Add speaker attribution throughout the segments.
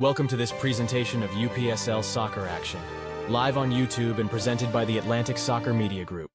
Speaker 1: Welcome to this presentation of UPSL Soccer action, live on YouTube and presented by the Atlantic Soccer Media Group.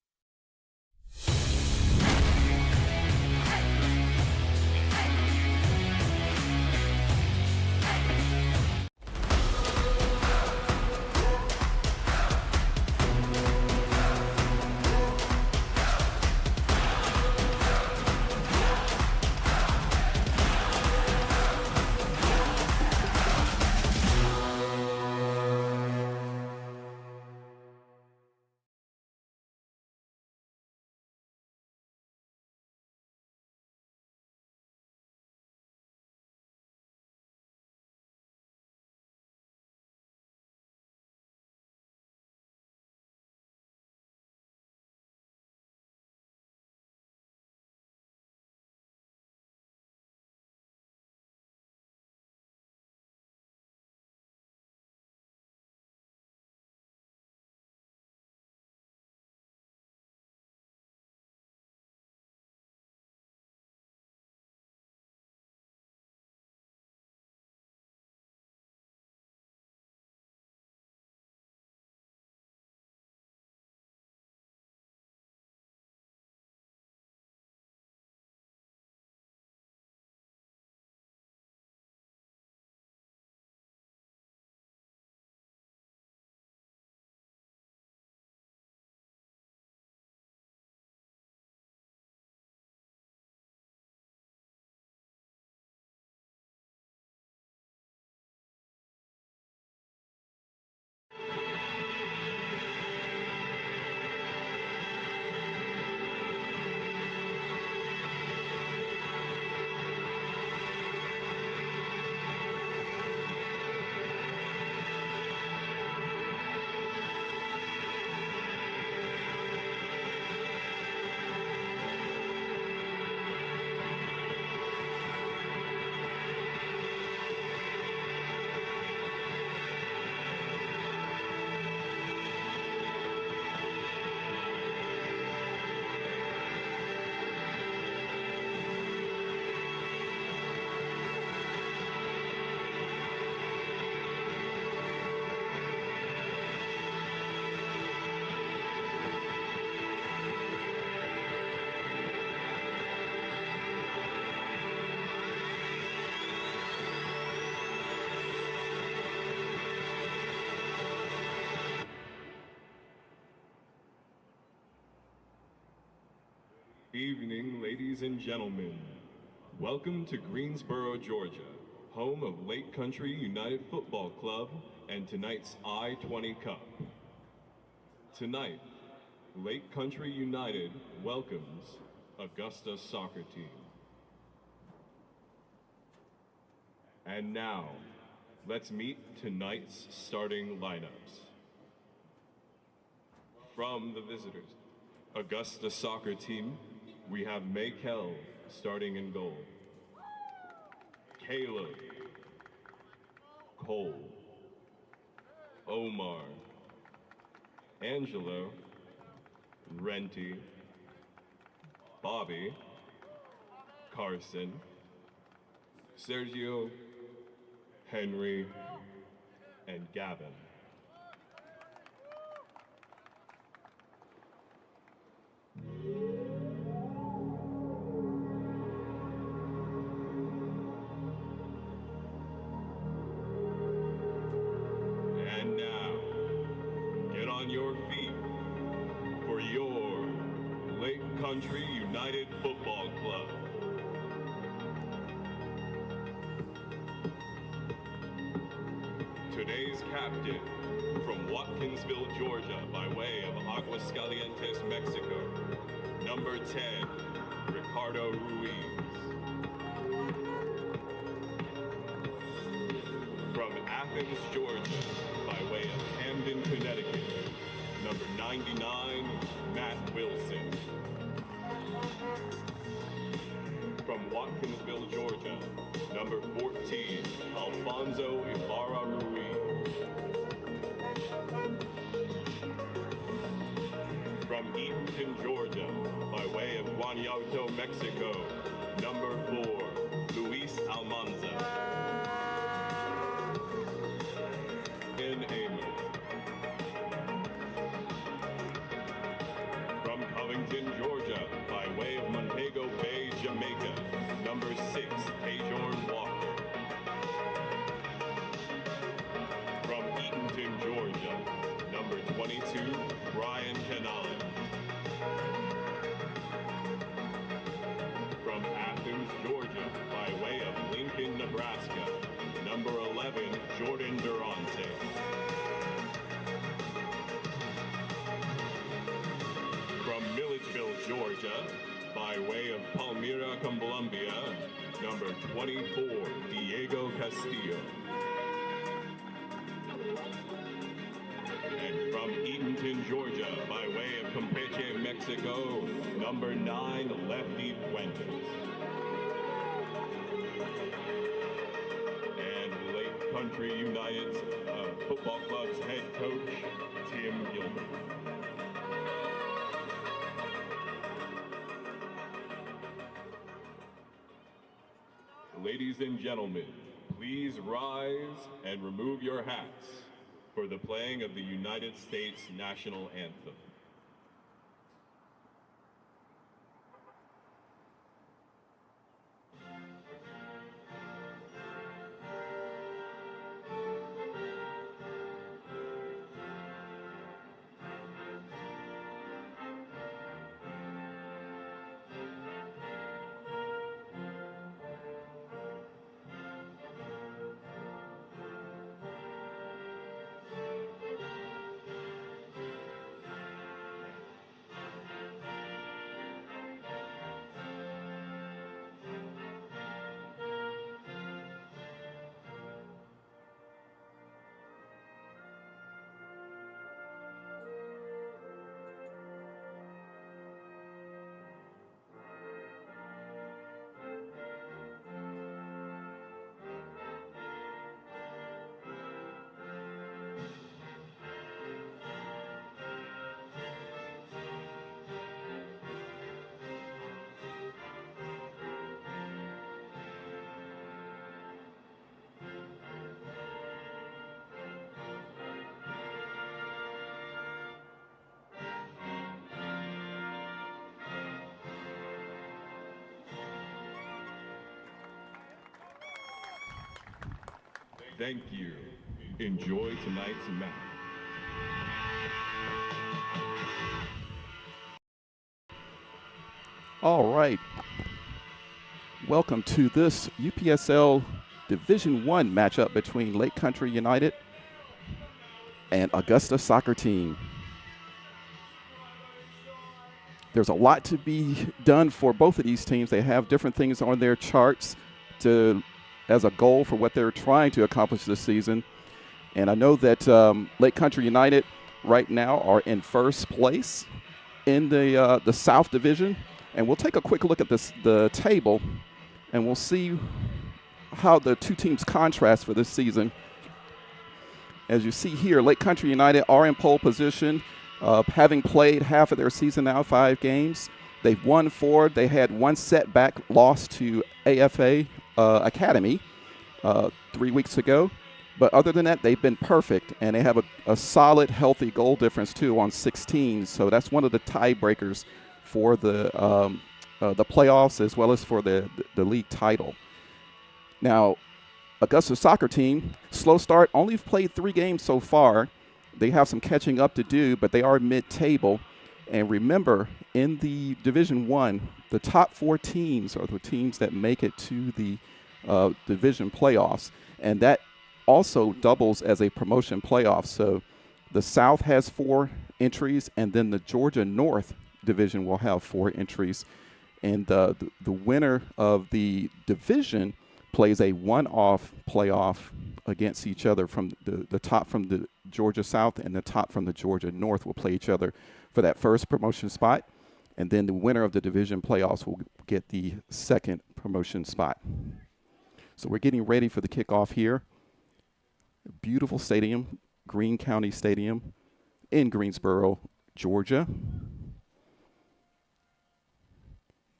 Speaker 2: Evening, ladies and gentlemen. Welcome to Greensboro, Georgia, home of Lake Country United Football Club and tonight's I-20 Cup. Tonight, Lake Country United welcomes Augusta soccer team. And now, let's meet tonight's starting lineups. From the visitors, Augusta soccer team, we have Maykel starting in goal. Caleb, Cole, Omar, Angelo, Renty, Bobby, Carson, Sergio, Henry, and Gavin. And now, get on your feet for your Lake Country United Football Club. Today's captain, from Watkinsville, Georgia, by way of Aguascalientes, Mexico, number 10, Ricardo Ruiz. From Athens, Georgia, by way of Camden, Connecticut, number 99, Matt Wilson. From Watkinsville, Georgia, number 14, Alfonso Ibarra Ruiz. From Eatonton, Georgia, by way of Guanajuato, Mexico, number 4, Luis Almanza. Eatonton, Georgia, by way of Montego Bay, Jamaica, number 6, Tajorn Walker. From Eatonton, Georgia, number 22, Brian Canales. From Athens, Georgia, by way of Lincoln, Nebraska, number 11, Jordan Durante. From Milledgeville, Georgia, by way of Palmyra, Columbia, number 24, Diego Castillo. And from Eatonton, Georgia, by way of Campeche, Mexico, number 9, Lefty Fuentes. And Lake Country United Football Club's head coach, Tim Gilbert. Ladies and gentlemen, please rise and remove your hats for the playing of the United States National Anthem. Thank you. Enjoy tonight's match.
Speaker 3: All right. Welcome to this UPSL Division I matchup between Lake Country United and Augusta Soccer Team. There's a lot to be done for both of these teams. They have different things on their charts as a goal for what they're trying to accomplish this season. And I know that Lake Country United right now are in first place in the South Division. And we'll take a quick look at the table, and we'll see how the two teams contrast for this season. As you see here, Lake Country United are in pole position, having played half of their season now, 5 games. They've won 4. They had one setback loss to AFA Academy 3 weeks ago. But other than that, they've been perfect, and they have a solid, healthy goal difference, too, on 16. So that's one of the tiebreakers for the playoffs as well as for the league title. Now, Augusta Soccer Team, slow start, only played 3 games so far. They have some catching up to do, but they are mid-table. And remember, in the Division I, the top 4 teams are the teams that make it to the division playoffs. And that also doubles as a promotion playoff. So the South has 4 entries, and then the Georgia North Division will have 4 entries. And the winner of the division plays a one-off playoff against each other. From the top from the Georgia South and the top from the Georgia North will play each other for that first promotion spot. And then the winner of the division playoffs will get the second promotion spot. So we're getting ready for the kickoff here. Beautiful stadium, Greene County Stadium in Greensboro, Georgia.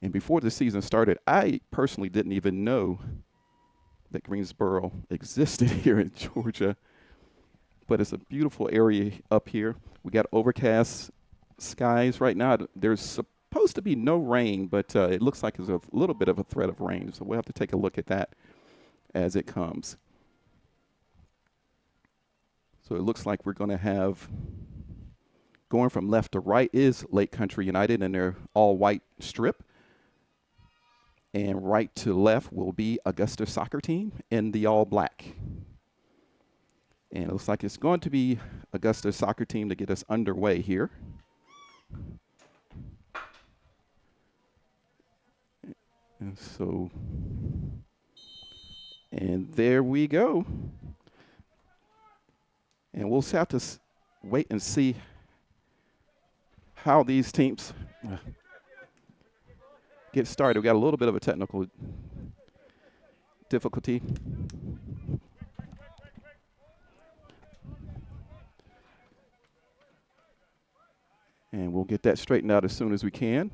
Speaker 3: And before the season started, I personally didn't even know that Greensboro existed here in Georgia. But it's a beautiful area up here. We got overcast skies right now. There's supposed to be no rain, but it looks like there's a little bit of a threat of rain. So we'll have to take a look at that as it comes. So it looks like we're going to have, going from left to right is Lake Country United in their all-white strip. And right to left will be Augusta soccer team in the all-black. And it looks like it's going to be Augusta soccer team to get us underway here. And so, and there we go. And we'll have to wait and see how these teams get started. We got a little bit of a technical difficulty. And we'll get that straightened out as soon as we can.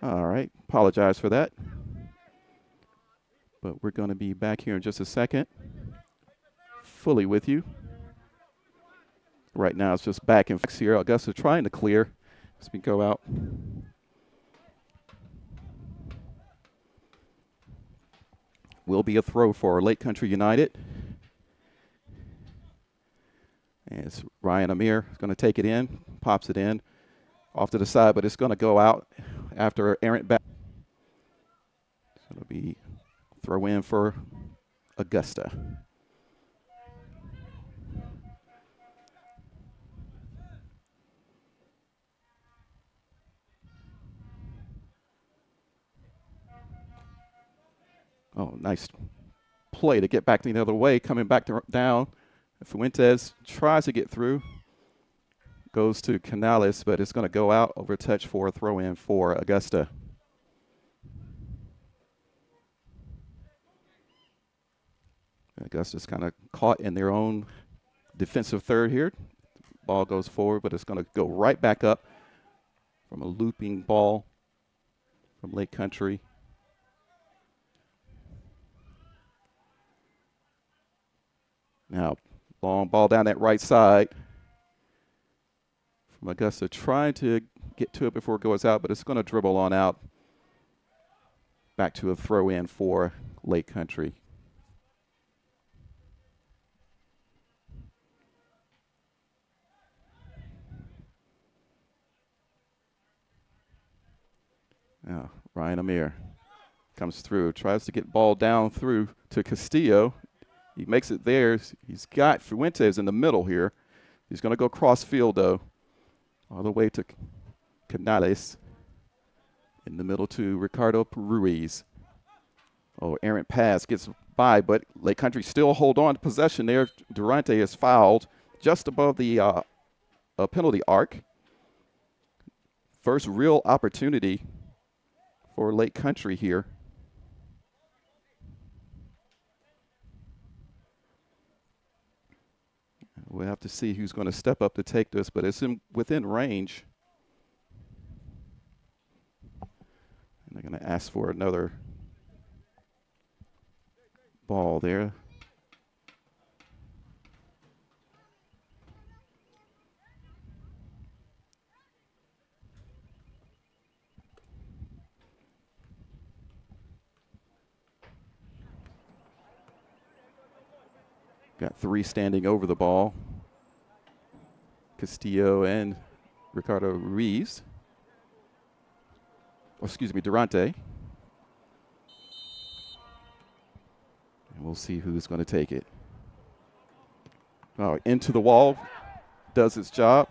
Speaker 3: All right, apologize for that. But we're going to be back here in just a second, fully with you. Right now it's just back and forth here. Augusta trying to clear as we go out. Will be a throw for Lake Country United. And it's Ryan Amir is going to take it in, pops it in, off to the side, but it's going to go out after errant back. So it'll be throw in for Augusta. Oh, nice play to get back the other way, coming back down. Fuentes tries to get through, goes to Canales, but it's going to go out over touch for a throw in for Augusta. Augusta's kind of caught in their own defensive third here. Ball goes forward, but it's going to go right back up from a looping ball from Lake Country. Now, long ball down that right side from Augusta, trying to get to it before it goes out, but it's going to dribble on out. Back to a throw in for Lake Country. Now, Ryan Amir comes through, tries to get ball down through to Castillo. He makes it there. He's got Fuentes in the middle here. He's going to go cross field, though, all the way to Canales. In the middle to Ricardo Ruiz. Oh, errant pass gets by, but Lake Country still hold on to possession there. Durante is fouled just above the penalty arc. First real opportunity for Lake Country here. We'll have to see who's going to step up to take this, but it's within range. And they're going to ask for another ball there. Got three standing over the ball. Castillo and Ricardo Ruiz. Oh, excuse me, Durante. And we'll see who's going to take it. Oh, into the wall. Does its job.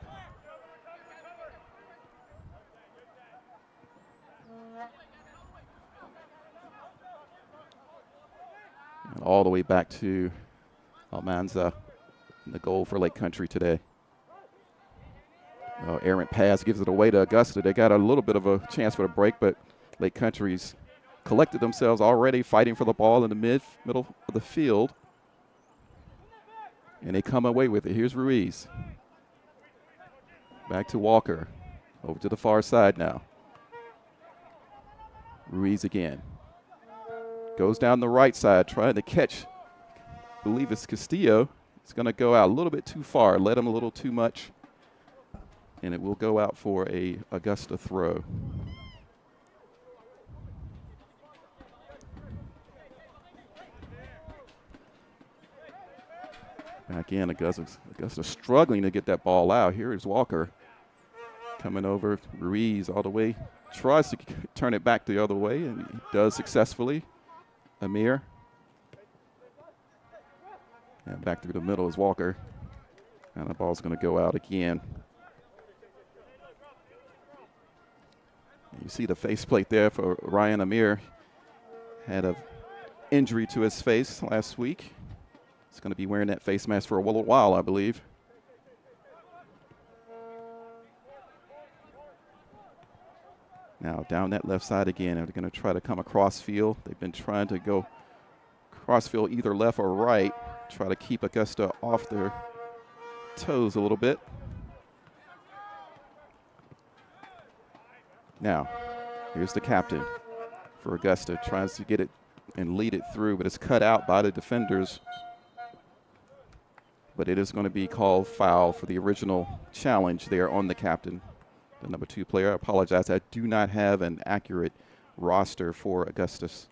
Speaker 3: And all the way back to Almanza in the goal for Lake Country today. Errant pass gives it away to Augusta. They got a little bit of a chance for the break, but Lake Country's collected themselves already, fighting for the ball in the middle of the field. And they come away with it. Here's Ruiz. Back to Walker. Over to the far side now. Ruiz again. Goes down the right side, trying to catch, I believe it's Castillo. It's going to go out a little bit too far, led him a little too much, and it will go out for a Augusta throw. Back in, Augusta struggling to get that ball out. Here is Walker coming over. Ruiz all the way. Tries to turn it back the other way, and he does successfully. Amir. And back through the middle is Walker. And the ball's going to go out again. You see the faceplate there for Ryan Amir. Had an injury to his face last week. He's going to be wearing that face mask for a little while, I believe. Now down that left side again. They're going to try to come across field. They've been trying to go cross field either left or right. Try to keep Augusta off their toes a little bit. Now, here's the captain for Augusta. Tries to get it and lead it through, but it's cut out by the defenders. But it is going to be called foul for the original challenge there on the captain, the number 2 player. I apologize. I do not have an accurate roster for Augusta's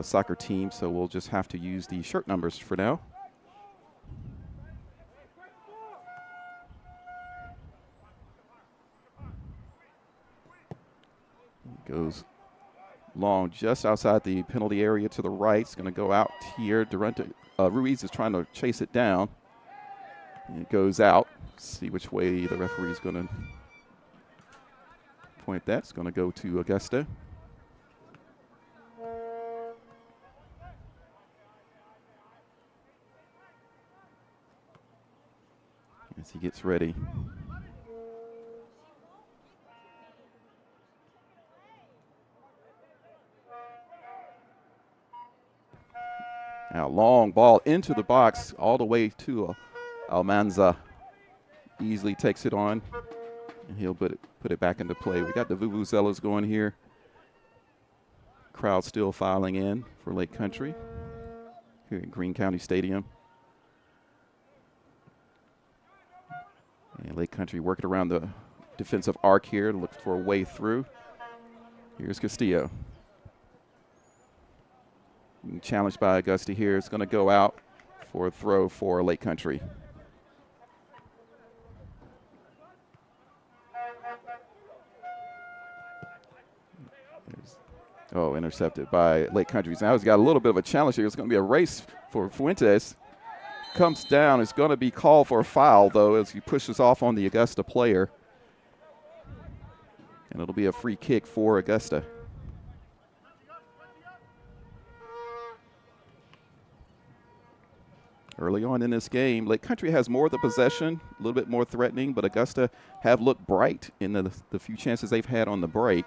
Speaker 3: soccer team, so we'll just have to use the shirt numbers for now. Goes long just outside the penalty area to the right. It's going to go out here. Ruiz is trying to chase it down. And it goes out. See which way the referee is going to point that. It's going to go to Augusta. As he gets ready. Now, long ball into the box all the way to Almanza. Easily takes it on, and he'll put it back into play. We got the Vuvuzelas going here. Crowd still filing in for Lake Country here at Greene County Stadium. And Lake Country working around the defensive arc here to look for a way through. Here's Castillo. Challenged by Augusta here. It's going to go out for a throw for Lake Country. Intercepted by Lake Country. Now he's got a little bit of a challenge here. It's going to be a race for Fuentes. Comes down. It's going to be called for a foul, though, as he pushes off on the Augusta player. And it'll be a free kick for Augusta. Early on in this game, Lake Country has more of the possession, a little bit more threatening, but Augusta have looked bright in the few chances they've had on the break.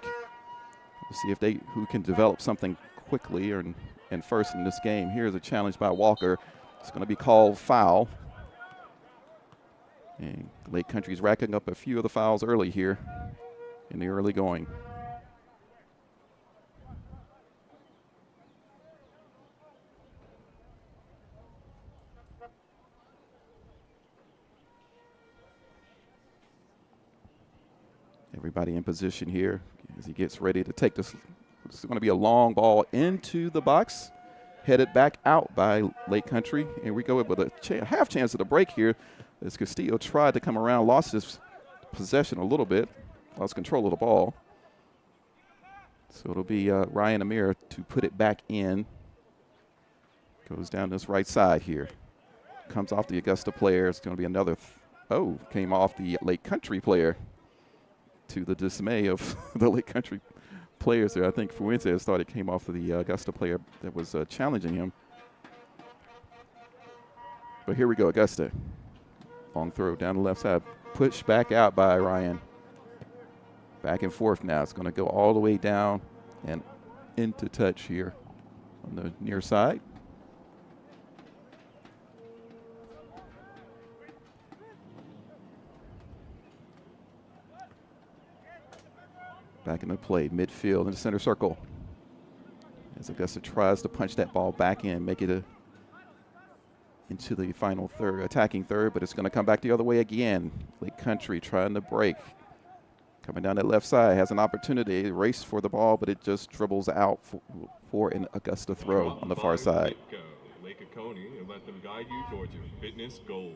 Speaker 3: We'll see who can develop something quickly and first in this game. Here's a challenge by Walker. It's going to be called foul. And Lake Country's racking up a few of the fouls early here in the early going. Everybody in position here as he gets ready to take this. It's going to be a long ball into the box, headed back out by Lake Country. And we go with a half chance of the break here as Castillo tried to come around, lost his possession a little bit, lost control of the ball. So it'll be Ryan Amir to put it back in. Goes down this right side here. Comes off the Augusta player. It's going to be another. Came off the Lake Country player. To the dismay of the Lake Country players there. I think Fuentes thought it came off of the Augusta player that was challenging him. But here we go, Augusta. Long throw down the left side. Pushed back out by Ryan. Back and forth now. It's going to go all the way down and into touch here on the near side. Back into play, midfield in the center circle. As as Augusta tries to punch that ball back in, make it into the final third, attacking third, but it's going to come back the other way again. Lake Country trying to break. Coming down that left side, has an opportunity to race for the ball, but it just dribbles out for an Augusta throw on the far side.
Speaker 2: Lake Oconee, and let them guide you towards your fitness goals.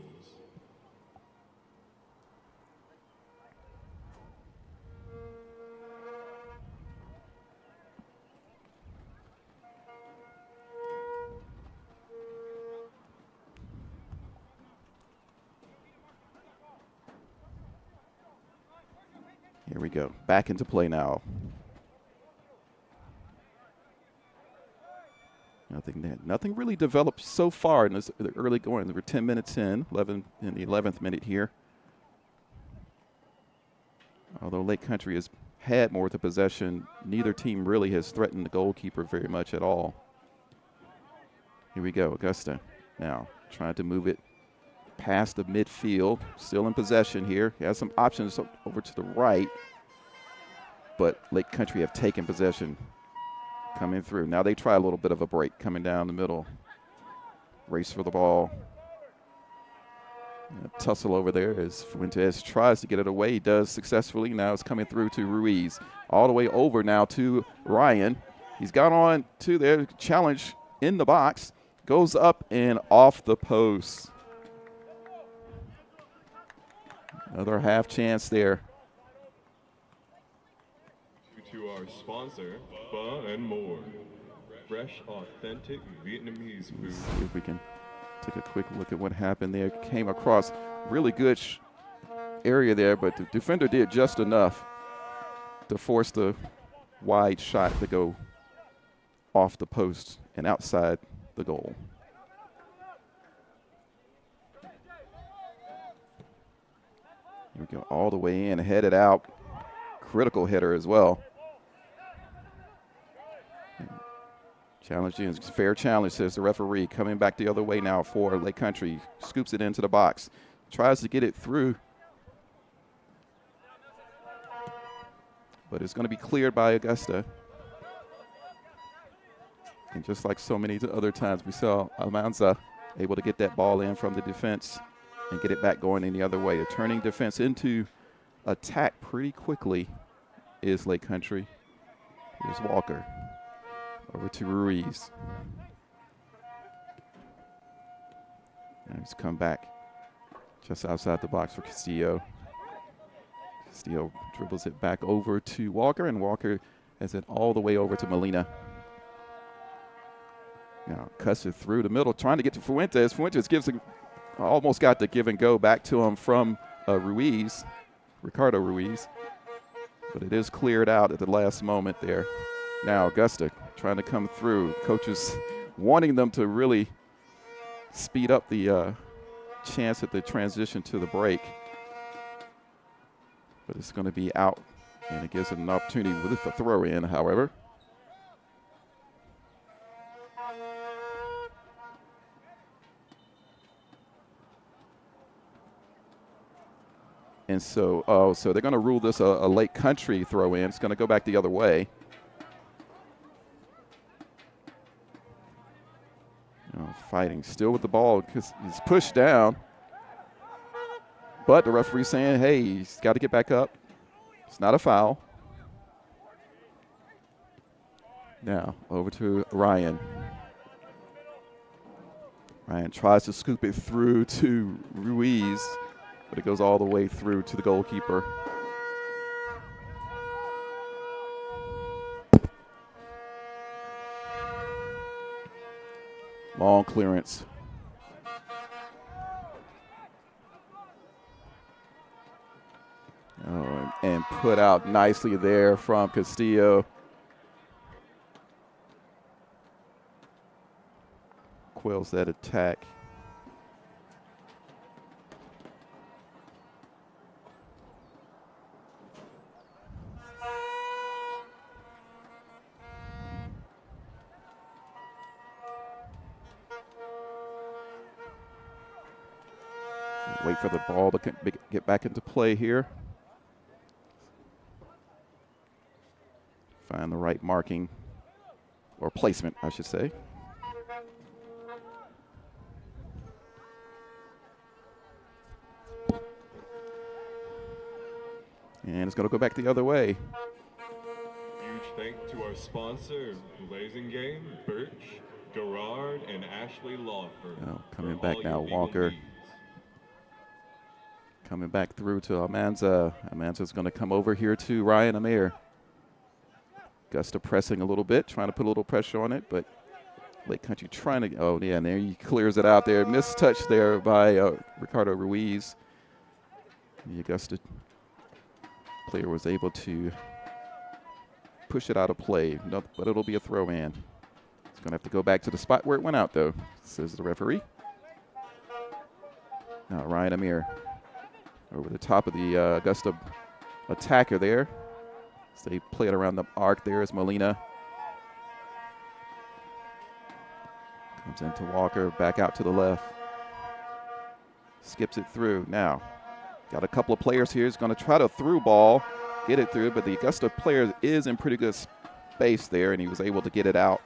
Speaker 3: Here we go. Back into play now. Nothing really developed so far in the early going. We're 10 minutes in, 11 in the 11th minute here. Although Lake Country has had more of the possession, neither team really has threatened the goalkeeper very much at all. Here we go, Augusta now trying to move it past the midfield, still in possession here. He has some options over to the right, but Lake Country have taken possession coming through. Now they try a little bit of a break coming down the middle. Race for the ball. A tussle over there as Fuentes tries to get it away. He does successfully. Now it's coming through to Ruiz. All the way over now to Ryan. He's got on to their challenge in the box. Goes up and off the post. Another half chance there.
Speaker 2: To our sponsor, Pho and More. Fresh, authentic Vietnamese food.
Speaker 3: Let's see if we can take a quick look at what happened there. Came across really good area there, but the defender did just enough to force the wide shot to go off the post and outside the goal. Here we go, all the way in, headed out. Critical header as well. Challenging, fair challenge, says the referee. Coming back the other way now for Lake Country. Scoops it into the box. Tries to get it through. But it's going to be cleared by Augusta. And just like so many other times, we saw Almanza able to get that ball in from the defense and get it back going in the other way. A turning defense into attack pretty quickly is Lake Country. Here's Walker. Over to Ruiz. Now he's come back just outside the box for Castillo. Castillo dribbles it back over to Walker, and Walker has it all the way over to Molina. Now cuts it through the middle, trying to get to Fuentes. Fuentes gives him, almost got the give and go back to him from Ruiz, Ricardo Ruiz. But it is cleared out at the last moment there. Now Augusta trying to come through. Coaches wanting them to really speed up the chance at the transition to the break. But it's going to be out, and it gives it an opportunity with the throw in, however. And so, so they're going to rule this a Lake Country throw in. It's going to go back the other way. Fighting still with the ball because he's pushed down. But the referee saying, hey, he's got to get back up. It's not a foul. Now over to Ryan. Ryan tries to scoop it through to Ruiz, but it goes all the way through to the goalkeeper. Long clearance. Oh, and put out nicely there from Castillo. Quells that attack. Wait for the ball to get back into play here. Find the right marking or placement, I should say. And it's going to go back the other way.
Speaker 2: Huge thank to our sponsor, Blazingame, Birch, Gerard, and Ashley Lawford.
Speaker 3: Oh, coming
Speaker 2: for
Speaker 3: back
Speaker 2: all
Speaker 3: now,
Speaker 2: your legal
Speaker 3: Walker.
Speaker 2: needs.
Speaker 3: Coming back through to Almanza. Almanza's going to come over here to Ryan Amir. Augusta pressing a little bit, trying to put a little pressure on it, but Lake Country trying to, oh yeah, and there he clears it out there. Missed touch there by Ricardo Ruiz. The Augusta player was able to push it out of play, no, but it'll be a throw in. It's going to have to go back to the spot where it went out, though, says the referee. Now Ryan Amir over the top of the Augusta attacker there. So they play it around the arc there as Molina comes into Walker, back out to the left. Skips it through. Now, got a couple of players here. He's going to try to through ball, get it through, but the Augusta player is in pretty good space there, and he was able to get it out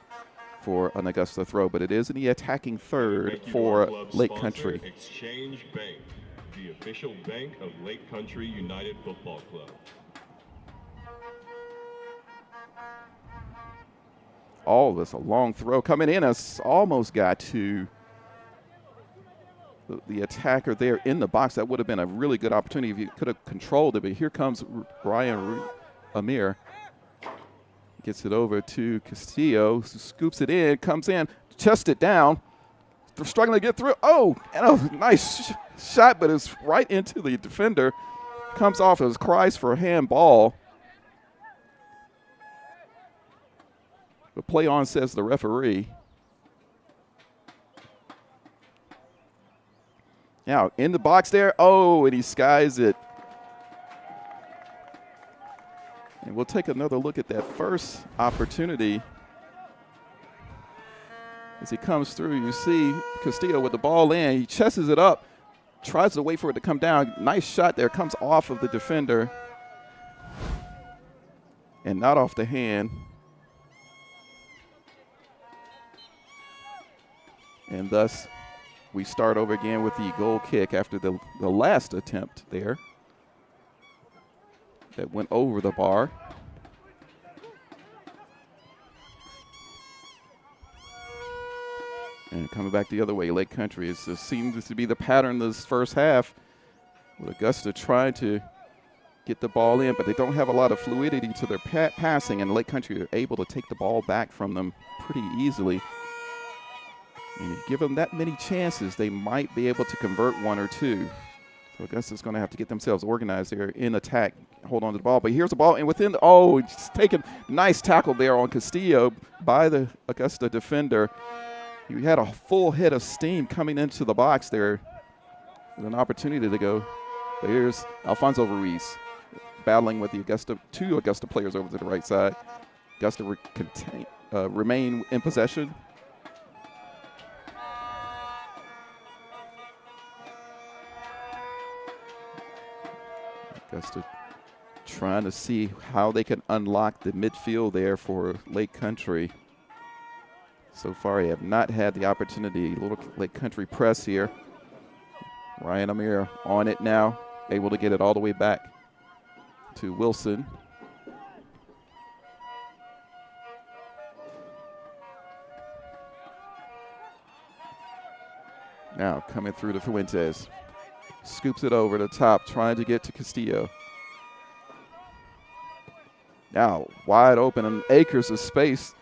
Speaker 3: for an Augusta throw, but it is in the attacking third for Lake Country.
Speaker 2: Exchange Bank, the official bank of Lake Country United Football Club.
Speaker 3: All of this, a long throw coming in. Us almost got to the attacker there in the box. That would have been a really good opportunity if you could have controlled it. But here comes Ryan Amir. Gets it over to Castillo, scoops it in, comes in, chests it down. They're struggling to get through. Oh, and a nice shot, but it's right into the defender. Comes off as cries for a handball. But play on, says the referee. Now, in the box there. Oh, and he skies it. And we'll take another look at that first opportunity. As he comes through, you see Castillo with the ball in. He chests it up, tries to wait for it to come down. Nice shot there. Comes off of the defender. And not off the hand. And thus, we start over again with the goal kick after the last attempt there that went over the bar. And coming back the other way, Lake Country. It seems to be the pattern this first half, with Augusta trying to get the ball in, but they don't have a lot of fluidity to their passing, and Lake Country are able to take the ball back from them pretty easily. And if you give them that many chances, they might be able to convert one or two. So Augusta's going to have to get themselves organized there in attack, hold on to the ball. But here's the ball, and within the, oh, just taking nice tackle there on Castillo by the Augusta defender. He had a full head of steam coming into the box there with an opportunity to go. But here's Alfonso Ruiz battling with the two Augusta players over to the right side. Augusta remain in possession. Augusta trying to see how they can unlock the midfield there for Lake Country. So far, they have not had the opportunity. Little Lake Country press here. Ryan Amir on it now, able to get it all the way back to Wilson. Now coming through to Fuentes. Scoops it over the top, trying to get to Castillo. Now wide open and acres of space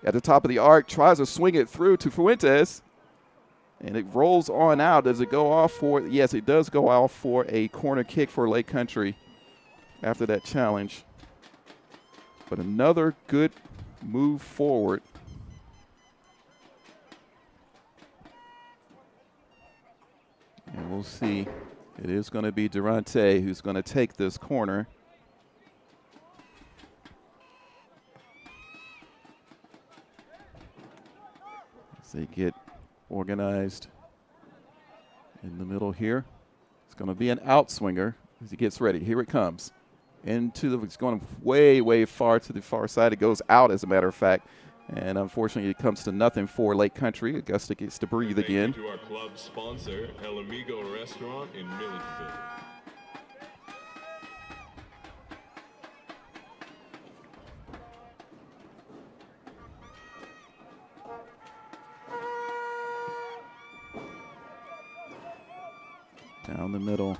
Speaker 3: at the top of the arc. Tries to swing it through to Fuentes. And it rolls on out. Does it go off for? Yes, it does go off for a corner kick for Lake Country after that challenge. But another good move forward. And we'll see. It is going to be Durante who's going to take this corner. As they get organized in the middle here. It's going to be an outswinger as he gets ready. Here it comes. It's going way, way far to the far side. It goes out, as a matter of fact. And unfortunately, it comes to nothing for Lake Country. Augusta gets to breathe again.
Speaker 2: Thank you to our club sponsor, El Amigo Restaurant in Milledgeville.
Speaker 3: Down the middle.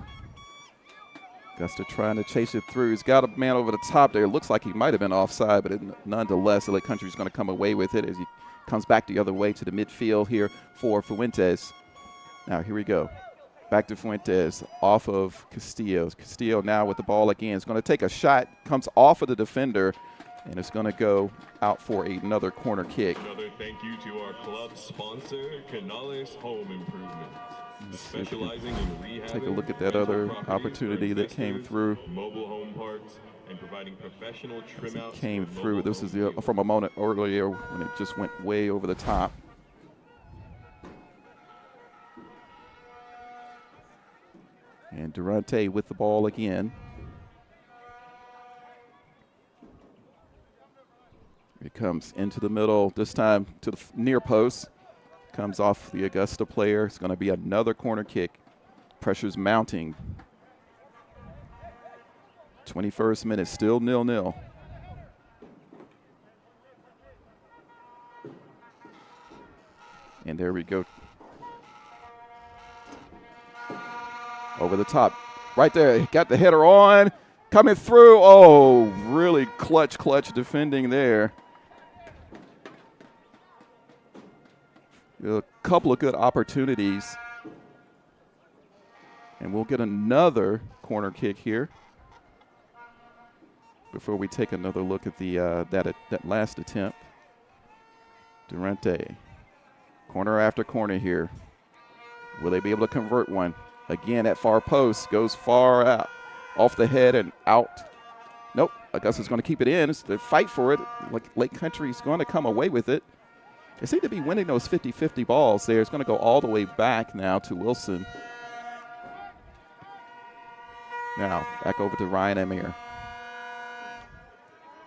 Speaker 3: Augusta trying to chase it through. He's got a man over the top there. It looks like he might have been offside, but nonetheless, the Lake Country is going to come away with it as he comes back the other way to the midfield here for Fuentes. Now, here we go. Back to Fuentes, off of Castillo. Castillo now with the ball again. It's going to take a shot, comes off of the defender, and it's going to go out for another corner kick.
Speaker 2: Another thank you to our club sponsor, Canales Home Improvement. Specializing in rehab.
Speaker 3: Take a look at that other opportunity that came through.
Speaker 2: Mobile home parks and providing professional trim outs.
Speaker 3: Came through. This is from a moment earlier when it just went way over the top. And Durante with the ball again. It comes into the middle, this time to the near post. Comes off the Augusta player. It's going to be another corner kick. Pressure's mounting. 21st minute, still 0-0. And there we go. Over the top. Right there. Got the header on. Coming through. Oh, really clutch defending there. A couple of good opportunities. And we'll get another corner kick here before we take another look at the that last attempt. Durante. Corner after corner here. Will they be able to convert one? Again, at far post. Goes far out. Off the head and out. Nope. Augusta's going to keep it in. It's the fight for it. Lake Country's going to come away with it. They seem to be winning those 50-50 balls there. It's going to go all the way back now to Wilson. Now, back over to Ryan Amir.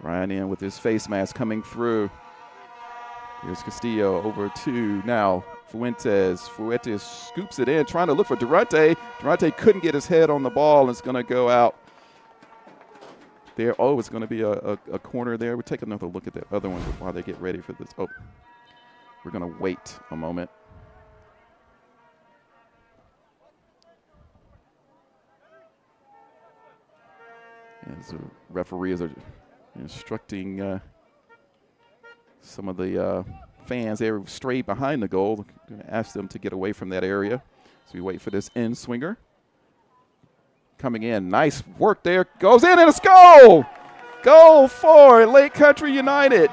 Speaker 3: Ryan in with his face mask coming through. Here's Castillo over to now Fuentes. Fuentes scoops it in, trying to look for Durante. Durante couldn't get his head on the ball, and it's going to go out there. Oh, it's going to be a corner there. We'll take another look at that other one while they get ready for this. Oh. We're going to wait a moment. As the referees are instructing some of the fans, they were straight behind the goal. Going to ask them to get away from that area. So we wait for this in swinger. Coming in, nice work there. Goes in and it's goal! Goal for Lake Country United.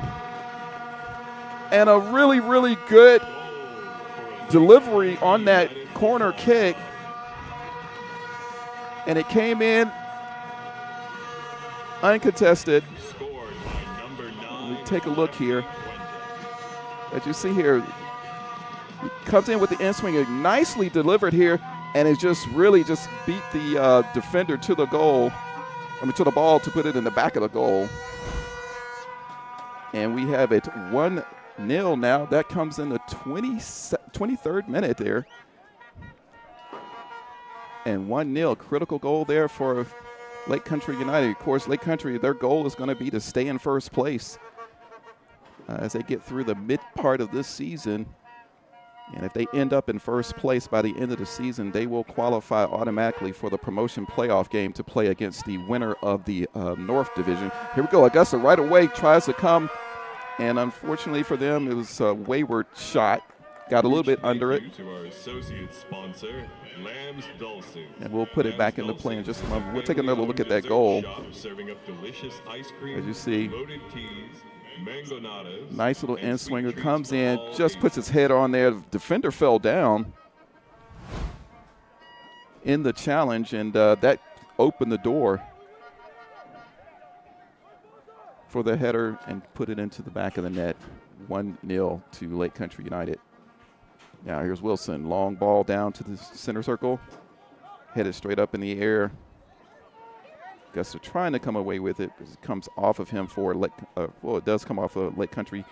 Speaker 3: And a really good delivery on that corner kick. And it came in uncontested. We take a look here. As you see here, he comes in with the in-swinger, nicely delivered here, and it just really just beat the defender to the goal. To the ball to put it in the back of the goal. And we have it 1-0 now. That comes in the 23rd minute there. And 1-0, critical goal there for Lake Country United. Of course, Lake Country, their goal is going to be to stay in first place as they get through the mid part of this season. And if they end up in first place by the end of the season, they will qualify automatically for the promotion playoff game to play against the winner of the North Division. Here we go. Augusta right away tries to come, and unfortunately for them, it was a wayward shot. Got a little bit under it.
Speaker 2: To our associate sponsor, Lamb's Dulcing.
Speaker 3: And we'll put it back into play in just a moment. We'll take another look at that goal.
Speaker 2: Serving up delicious ice cream,
Speaker 3: as you see,
Speaker 2: loaded teas, mangonadas,
Speaker 3: nice little in-swinger, comes in, just puts his head on there. The defender fell down in the challenge, and that opened the door for the header and put it into the back of the net. 1-0 to Lake Country United. Now here's Wilson, long ball down to the center circle, headed straight up in the air. Augusta trying to come away with it. It comes off of him for Lake, well, it does come off of Lake Country.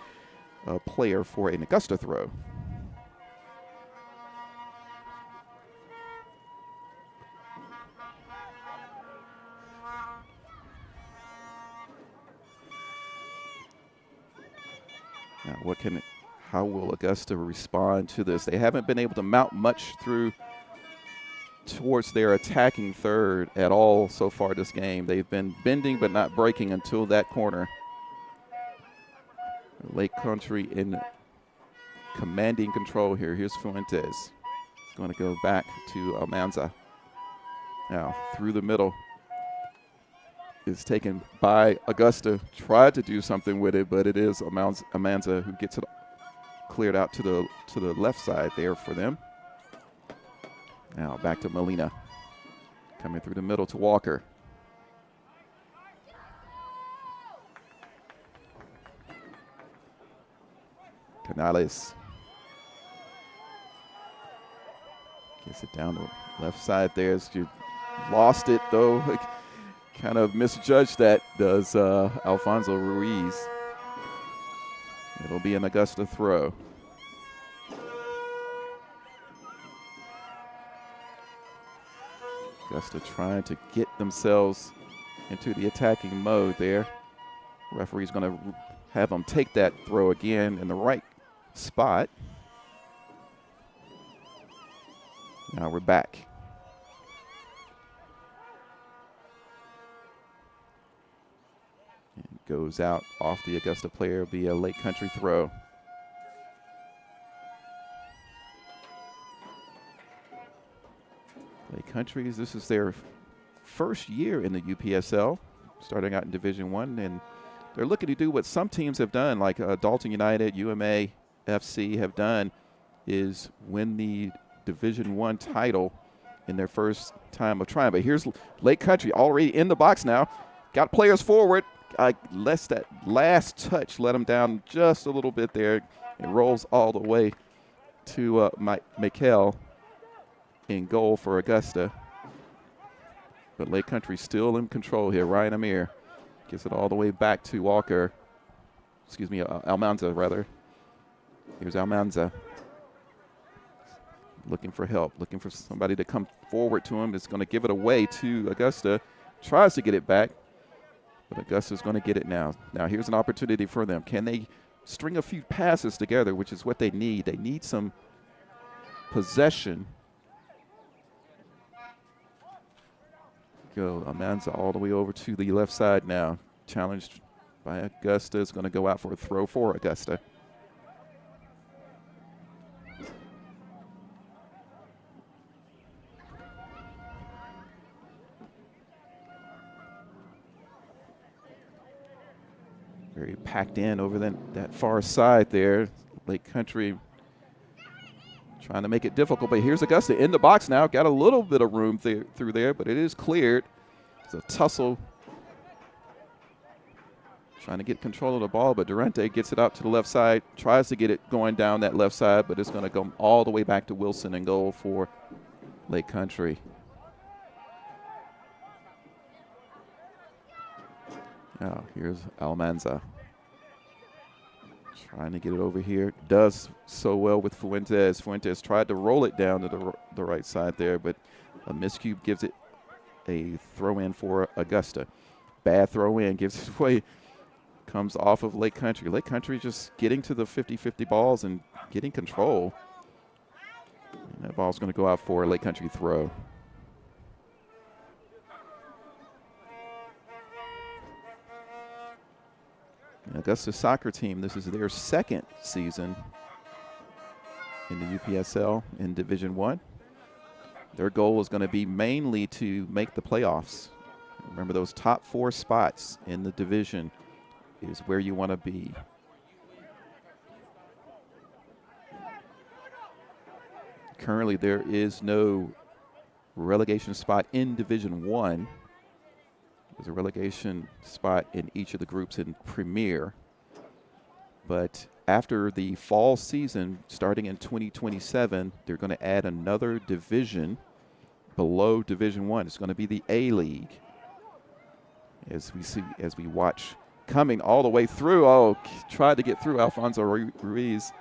Speaker 3: player for an Augusta throw. Now, how will Augusta respond to this? They haven't been able to mount much towards their attacking third at all so far this game. They've been bending but not breaking until that corner. Lake Country in commanding control here. Here's Fuentes. He's going to go back to Almanza. Now through the middle. Is taken by Augusta. Tried to do something with it, but it is Almanza who gets it cleared out to the left side there for them. Now back to Molina. Coming through the middle to Walker. Canales. Gets it down the left side there. You lost it though. Kind of misjudged that, does Alfonso Ruiz. It'll be an Augusta throw. Augusta trying to get themselves into the attacking mode there. Referee's going to have them take that throw again in the right spot. Now we're back. And goes out off the Augusta player. It'll be a Lake Country throw. Lake Country's, this is their first year in the UPSL, starting out in Division I, and they're looking to do what some teams have done, like Dalton United, UMA, FC have done, is win the Division I title in their first time of trying. But here's Lake Country already in the box now. Got players forward. Less that last touch let them down just a little bit there. It rolls all the way to Mikel in goal for Augusta. But Lake Country still in control here. Ryan Amir gets it all the way back to Walker. Excuse me, Almanza, rather. Here's Almanza. Looking for help, looking for somebody to come forward to him. It's going to give it away to Augusta. Tries to get it back, but Augusta's going to get it now. Now here's an opportunity for them. Can they string a few passes together, which is what they need. They need some possession. Go Almanza all the way over to the left side now. Challenged by Augusta. Is going to go out for a throw for Augusta. Very packed in over that far side there. Lake Country trying to make it difficult, but here's Augusta in the box now. Got a little bit of room through there, but it is cleared. It's a tussle. Trying to get control of the ball, but Durante gets it out to the left side. Tries to get it going down that left side, but it's going to go all the way back to Wilson and goal for Lake Country. Now here's Almanza. Trying to get it over here. Does so well with Fuentes. Fuentes tried to roll it down to the right side there, but a miscue gives it a throw in for Augusta. Bad throw in, gives it away. Comes off of Lake Country. Lake Country just getting to the 50-50 balls and getting control. And that ball's going to go out for a Lake Country throw. Augusta soccer team, this is their second season in the UPSL in Division I. Their goal is going to be mainly to make the playoffs. Remember, those top 4 spots in the division is where you want to be. Currently, there is no relegation spot in Division I. There's a relegation spot in each of the groups in Premier. But after the fall season, starting in 2027, they're going to add another division below Division I. It's going to be the A-League. As we watch coming all the way through. Oh, tried to get through. Alfonso Ruiz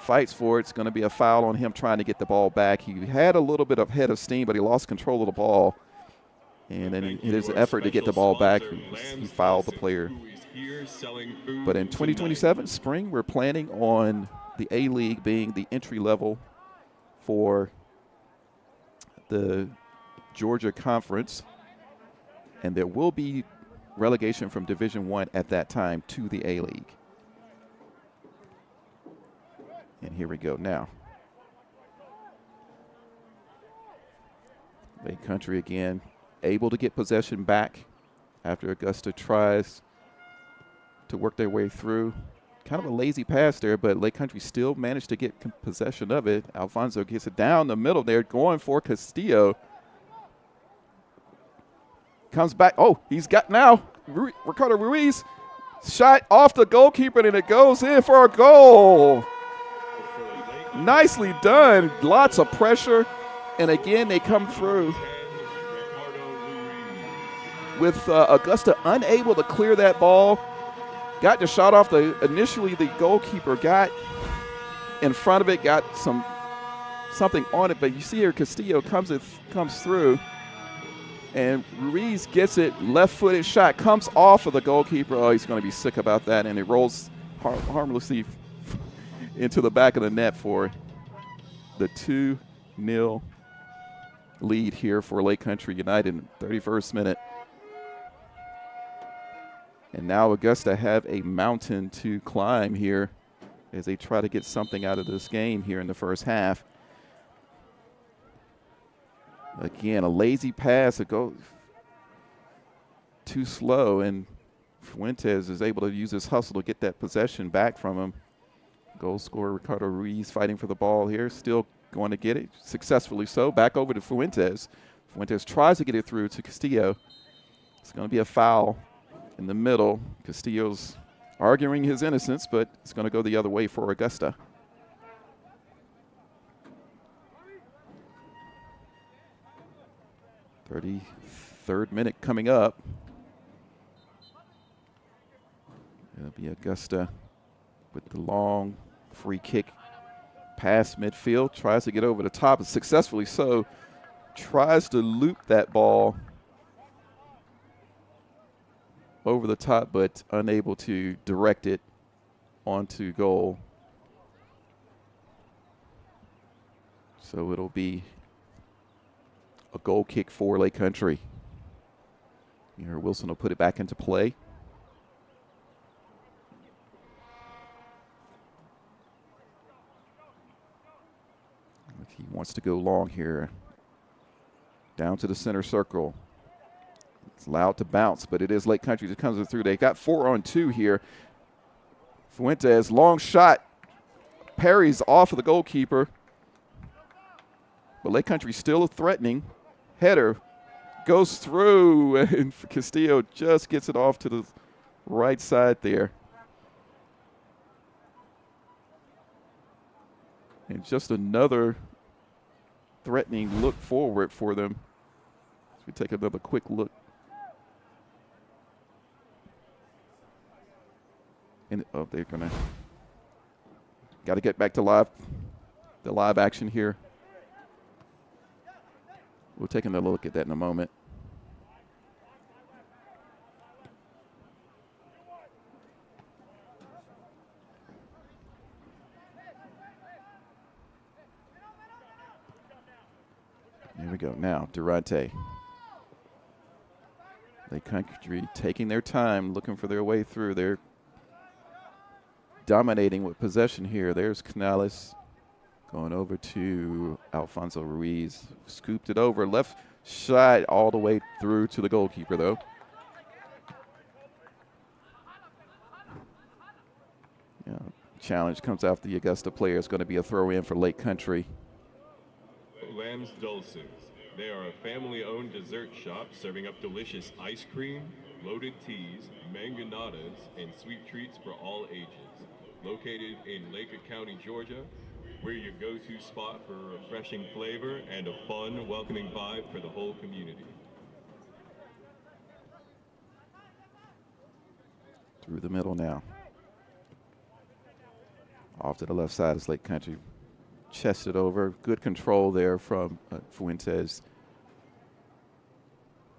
Speaker 3: fights for it. It's going to be a foul on him trying to get the ball back. He had a little bit of head of steam, but he lost control of the ball. And then in his effort to get the ball back, he fouled the player. But in 2027 spring, we're planning on the A-League being the entry level for the Georgia Conference. And there will be relegation from Division I at that time to the A-League. And here we go now. Lake Country again, able to get possession back after Augusta tries to work their way through. Kind of a lazy pass there, but Lake Country still managed to get possession of it. Alfonso gets it down the middle there, going for Castillo. Comes back. Oh, he's got now Ricardo Ruiz. Shot off the goalkeeper, and it goes in for a goal. Nicely done. Lots of pressure. And again, they come through with Augusta unable to clear that ball. Got the shot off initially the goalkeeper got in front of it, got something on it, but you see here Castillo comes through, and Ruiz gets it, left-footed shot, comes off of the goalkeeper. Oh, he's going to be sick about that, and it rolls harmlessly into the back of the net for the 2-0 lead here for Lake Country United in the 31st minute. And now Augusta have a mountain to climb here as they try to get something out of this game here in the first half. Again, a lazy pass. It goes too slow, and Fuentes is able to use his hustle to get that possession back from him. Goal scorer Ricardo Ruiz fighting for the ball here, still going to get it, successfully so. Back over to Fuentes. Fuentes tries to get it through to Castillo. It's going to be a foul in the middle. Castillo's arguing his innocence, but it's going to go the other way for Augusta. Third minute coming up. It'll be Augusta with the long free kick past midfield. Tries to get over the top, and successfully so. Tries to loop that ball over the top, but unable to direct it onto goal. So it'll be a goal kick for Lake Country. Here Wilson will put it back into play. He wants to go long here. Down to the center circle. It's allowed to bounce, but it is Lake Country that comes through. They got 4-on-2 here. Fuentes, long shot. Parries off of the goalkeeper. But Lake Country still threatening. Header goes through, and Castillo just gets it off to the right side there. And just another threatening look forward for them. As we take another quick look. And they're gonna got to get back to the live action here. We'll take another look at that in a moment. Here we go. Now, Durante. Lake Country taking their time, looking for their way through. They're dominating with possession here. There's Canales going over to Alfonso Ruiz. Scooped it over. Left side all the way through to the goalkeeper, though. Yeah, challenge comes after the Augusta player. It's going to be a throw in for Lake Country.
Speaker 2: Lamb's Dulces. They are a family-owned dessert shop serving up delicious ice cream, loaded teas, mangonadas, and sweet treats for all ages. Located in Lake County, Georgia, we're your go-to spot for refreshing flavor and a fun, welcoming vibe for the whole community.
Speaker 3: Through the middle now. Off to the left side is Lake Country. Chested over. Good control there from Fuentes.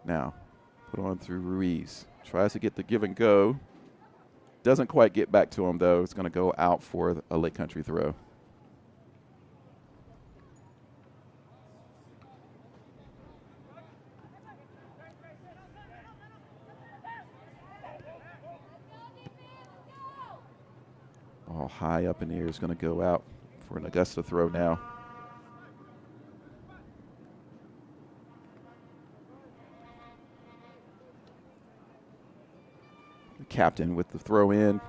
Speaker 3: Now, put on through Ruiz. Tries to get the give and go. Doesn't quite get back to him, though. It's going to go out for a Lake Country throw. Ball high up in the air is going to go out for an Augusta throw now. The captain with the throw in.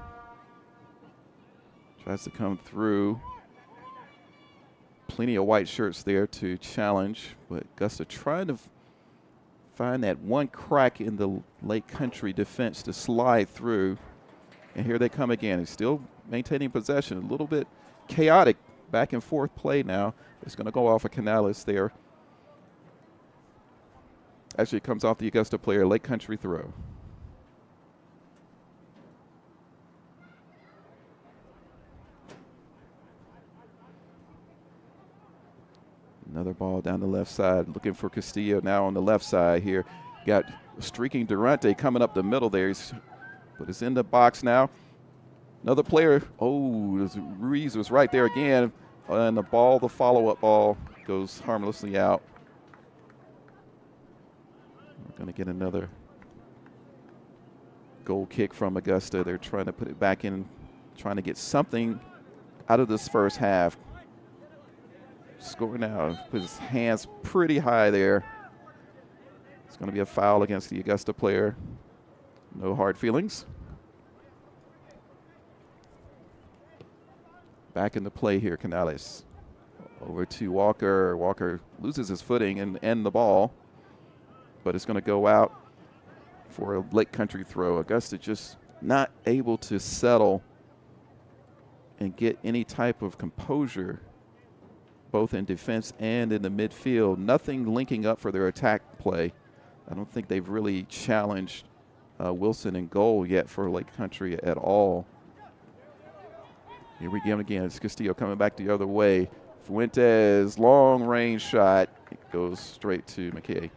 Speaker 3: Tries to come through. Plenty of white shirts there to challenge, but Augusta trying to find that one crack in the Lake Country defense to slide through. And here they come again. It's still maintaining possession. A little bit chaotic back and forth play now. It's going to go off of Canales there. Actually, it comes off the Augusta player. Lake Country throw. Another ball down the left side. Looking for Castillo now on the left side here. Got streaking Durante coming up the middle there. But it's in the box now. Another player. Oh, Ruiz was right there again. And the ball, the follow-up ball, goes harmlessly out. We're going to get another goal kick from Augusta. They're trying to put it back in, trying to get something out of this first half. Score now. Put his hands pretty high there. It's going to be a foul against the Augusta player. No hard feelings. Back into play here, Canales. Over to Walker. Walker loses his footing and end the ball. But it's going to go out for a Lake Country throw. Augusta just not able to settle and get any type of composure, both in defense and in the midfield. Nothing linking up for their attack play. I don't think they've really challenged Wilson in goal yet for Lake Country at all. Here we go again. It's Castillo coming back the other way. Fuentes, long range shot. It goes straight to McKay.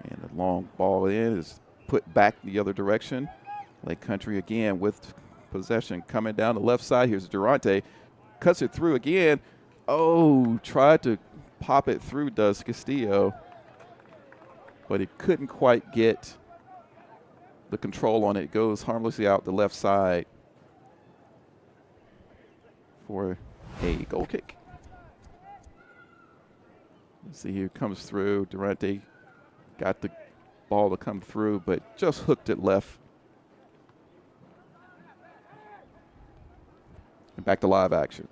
Speaker 3: And the long ball in is put back the other direction. Lake Country again with possession coming down the left side. Here's Durante. Cuts it through again. Oh, tried to pop it through, does Castillo. But he couldn't quite get the control on it. It goes harmlessly out the left side for a goal kick. Let's see, here comes through. Durante got the ball to come through, but just hooked it left. And back to live action.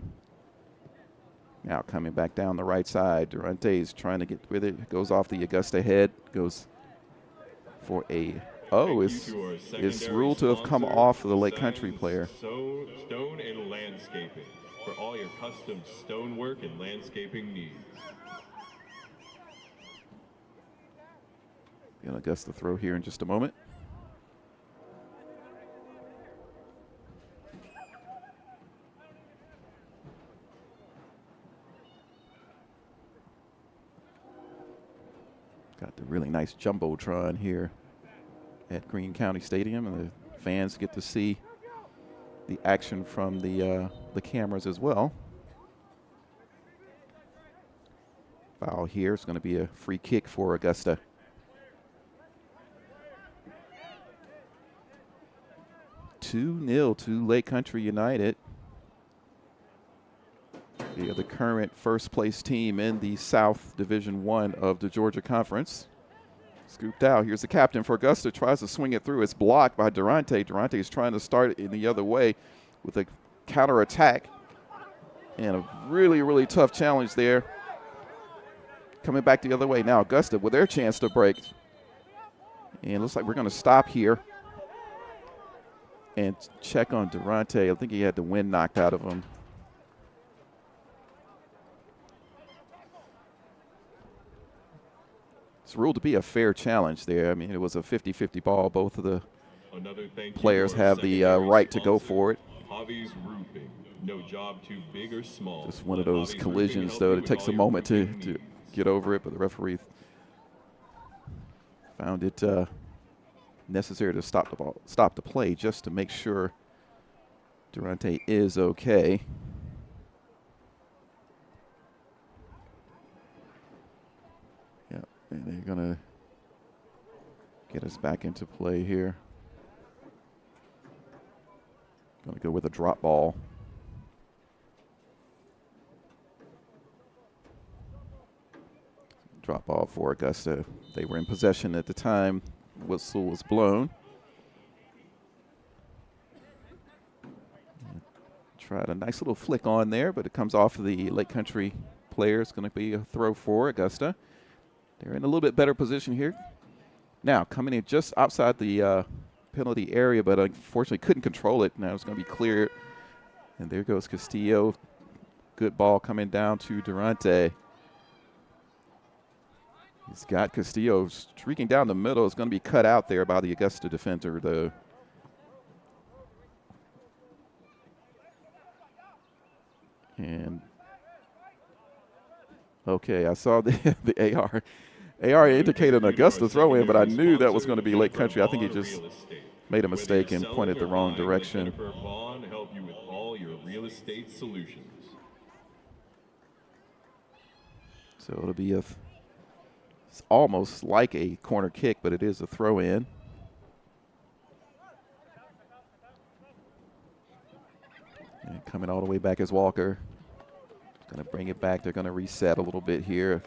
Speaker 3: Now coming back down the right side. Durante is trying to get with it. Goes off the Augusta head. Goes for a, it's ruled to have come off of the Lake Country player.
Speaker 2: Stone and landscaping for all your custom stonework and landscaping needs.
Speaker 3: Gonna Augusta throw here in just a moment. Got the really nice Jumbotron here at Greene County Stadium, and the fans get to see the action from the cameras as well. Foul here. It's going to be a free kick for Augusta. (2-0) to Lake Country United. They are the current first place team in the South Division I of the Georgia Conference. Scooped out. Here's the captain for Augusta. Tries to swing it through. It's blocked by Durante. Durante is trying to start it in the other way with a counter attack. And a really, really tough challenge there. Coming back the other way now. Augusta with their chance to break. And it looks like we're going to stop here and check on Durante. I think he had the wind knocked out of him. It's ruled to be a fair challenge there. I mean, it was a 50-50 ball. Both of the players have the right to go for it.
Speaker 2: Javi's Roofing. No job too big or small.
Speaker 3: Just one of those collisions, though. It takes a moment to get over it, but the referee found it necessary to stop the play just to make sure Durante is okay. Yeah, and they're going to get us back into play here. Going to go with a drop ball. Drop ball for Augusta. They were in possession at the time whistle was blown. Tried a nice little flick on there, but it comes off of the Lake Country player. It's going to be a throw for Augusta. They're in a little bit better position here. Now, coming in just outside the penalty area, but unfortunately couldn't control it. Now it's going to be cleared. And there goes Castillo. Good ball coming down to Durante. He's got Castillo streaking down the middle. It's going to be cut out there by the Augusta defender, though. And, okay, I saw the AR. AR indicated an Augusta throw-in, but I knew that was going to be Lake Country. I think he just made a mistake and pointed the wrong direction.
Speaker 2: Help you with all your real estate solutions.
Speaker 3: So it'll be it's almost like a corner kick, but it is a throw-in. And coming all the way back is Walker. Going to bring it back. They're going to reset a little bit here.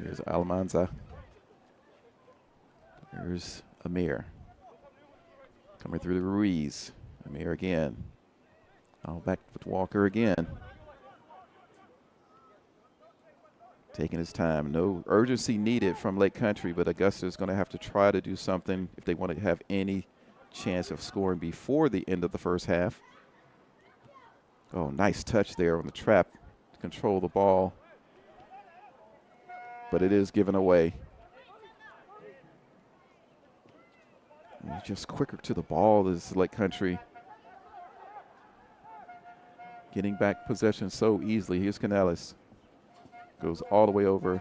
Speaker 3: Here's Almanza. There's Amir. Coming through the Ruiz. Amir again. Oh, back with Walker again. Taking his time. No urgency needed from Lake Country, but Augusta is going to have to try to do something if they want to have any chance of scoring before the end of the first half. Oh, nice touch there on the trap to control the ball. But it is given away. And just quicker to the ball is Lake Country. Getting back possession so easily. Here's Canales. Goes all the way over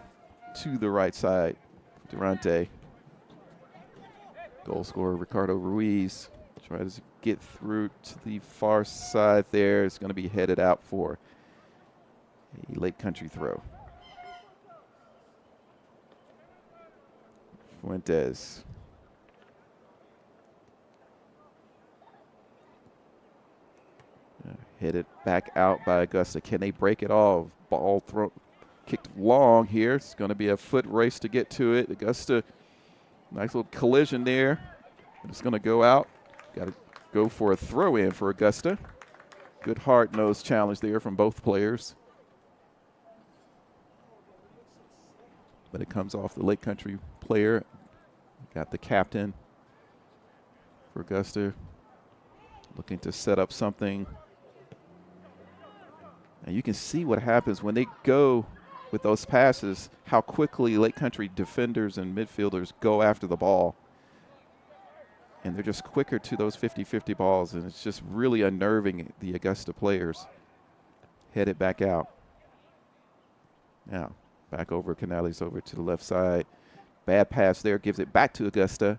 Speaker 3: to the right side. Durante. Goal scorer Ricardo Ruiz tries to get through to the far side there. It's going to be headed out for a Lake Country throw. Fuentes. Headed back out by Augusta. Can they break it off? Ball thrown, kicked long here. It's going to be a foot race to get to it. Augusta, nice little collision there. It's going to go out. Got to go for a throw-in for Augusta. Good hard-nosed challenge there from both players. But it comes off the Lake Country player. Got the captain for Augusta looking to set up something. And you can see what happens when they go with those passes, how quickly Lake Country defenders and midfielders go after the ball. And they're just quicker to those 50-50 balls, and it's just really unnerving the Augusta players. Headed back out. Now, back over, Canales over to the left side. Bad pass there, gives it back to Augusta.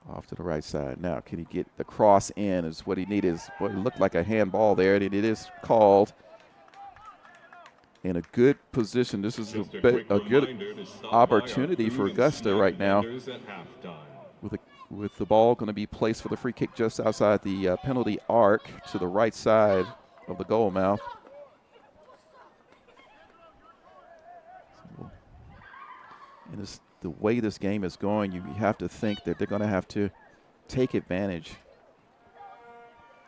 Speaker 3: Off to the right side. Now, can he get the cross in is what he needed. What it looked like a handball there, and it is called. In a good position. This is a good opportunity for Augusta right now. With the ball going to be placed for the free kick just outside the penalty arc to the right side of the goal mouth. And the way this game is going, you have to think that they're going to have to take advantage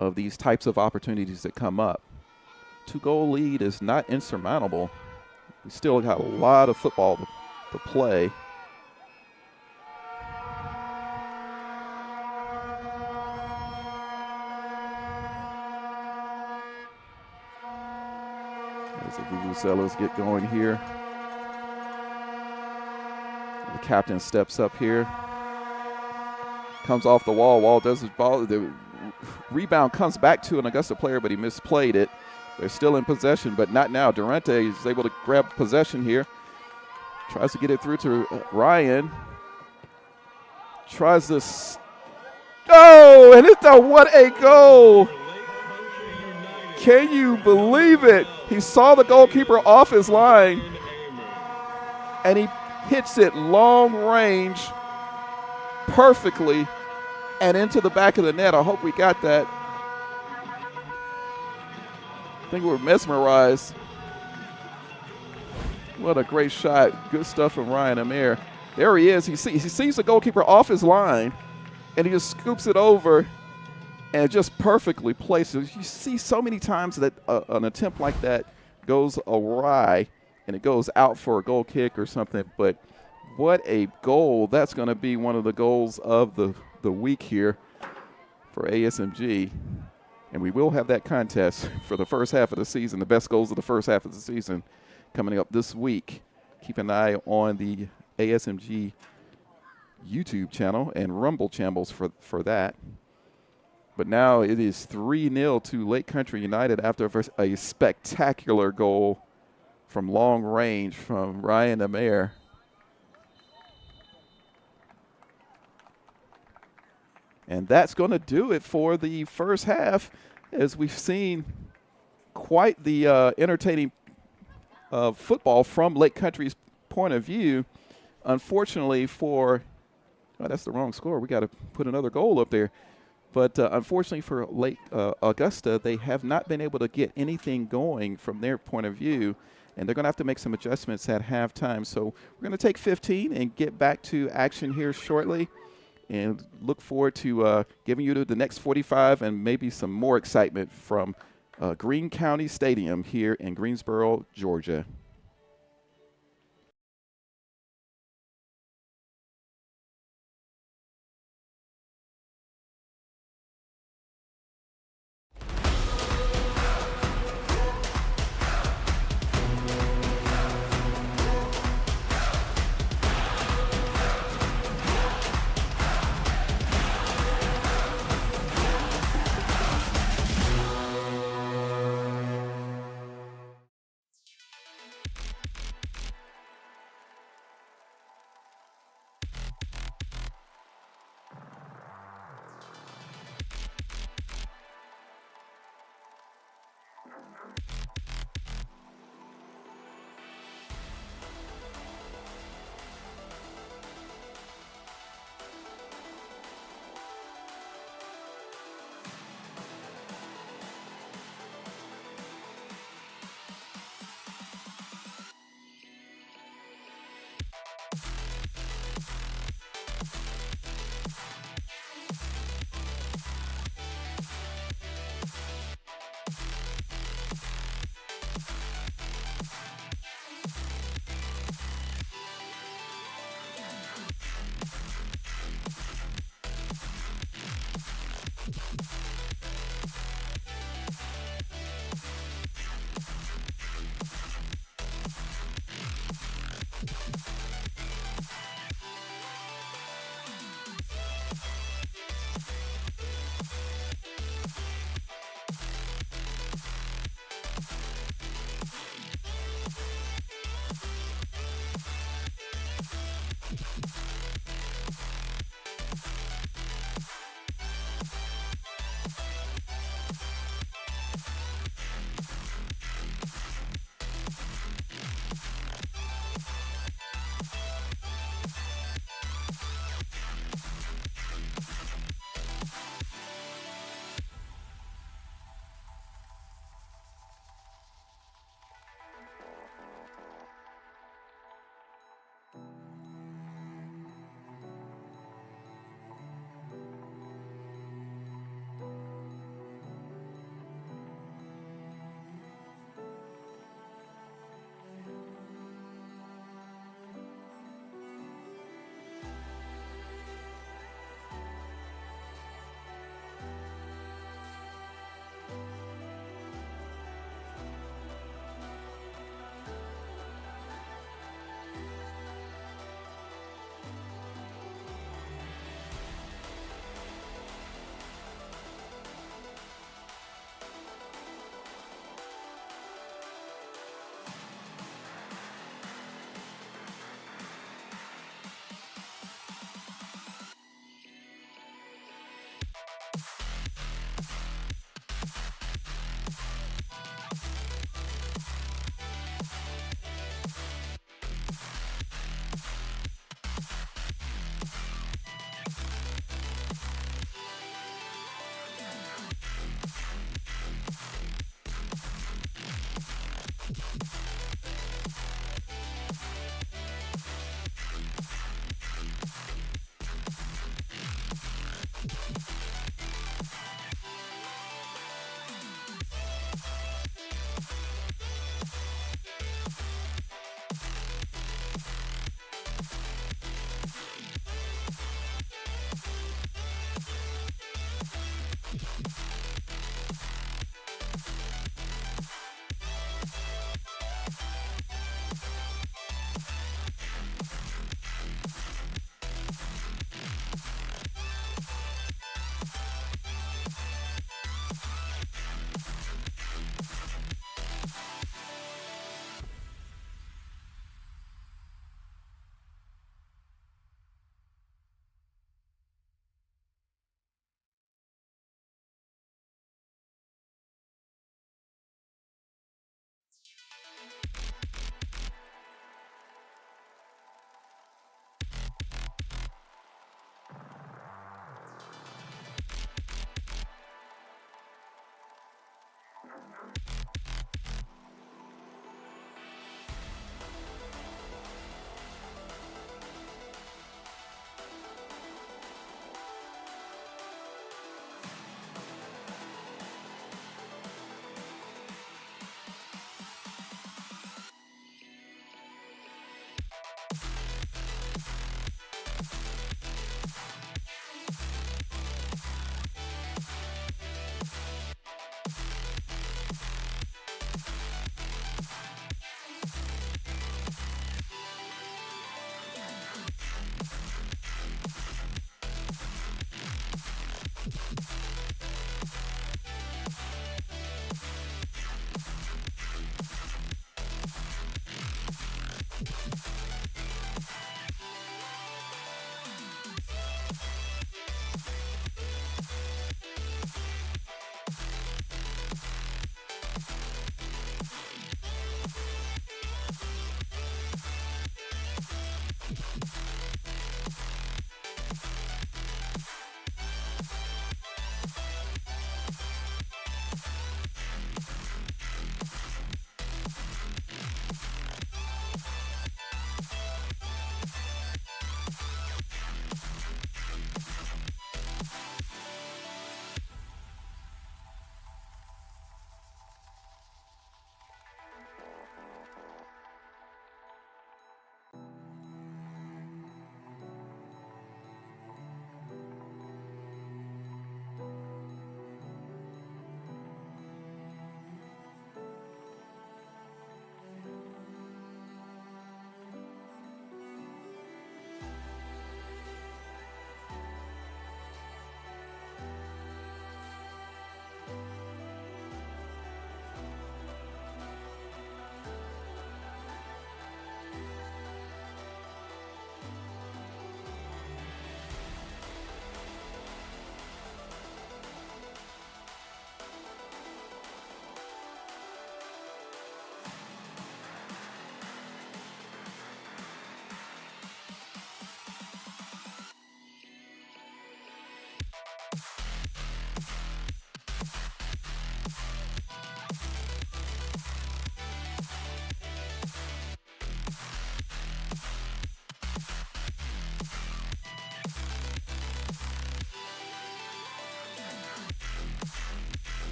Speaker 3: of these types of opportunities that come up. 2-goal lead is not insurmountable. We still got a lot of football to play. So Vuvuzelas get going here. The captain steps up here. Comes off the wall. Wall does his ball. The rebound comes back to an Augusta player, but he misplayed it. They're still in possession, but not now. Durante is able to grab possession here. Tries to get it through to Ryan. Tries to. Oh, and it's a what a goal! Can you believe it? He saw the goalkeeper off his line, and he hits it long range perfectly and into the back of the net. I hope we got that. I think we're mesmerized. What a great shot. Good stuff from Ryan Amir. There he is. He sees the goalkeeper off his line, and he just scoops it over and just perfectly places. You see so many times that an attempt like that goes awry, and it goes out for a goal kick or something. But what a goal. That's going to be one of the goals of the week here for ASMG. And we will have that contest for the first half of the season, the best goals of the first half of the season coming up this week. Keep an eye on the ASMG YouTube channel and Rumble channels for that. But now it is 3-0 to Lake Country United after a spectacular goal from long range from Ryan Amir. And that's going to do it for the first half, as we've seen quite the entertaining football from Lake Country's point of view. Unfortunately for, oh, that's the wrong score. We got to put another goal up there. But unfortunately for Lake Augusta, they have not been able to get anything going from their point of view, and they're going to have to make some adjustments at halftime. So we're going to take 15 and get back to action here shortly, and look forward to giving you the next 45 and maybe some more excitement from Greene County Stadium here in Greensboro, Georgia.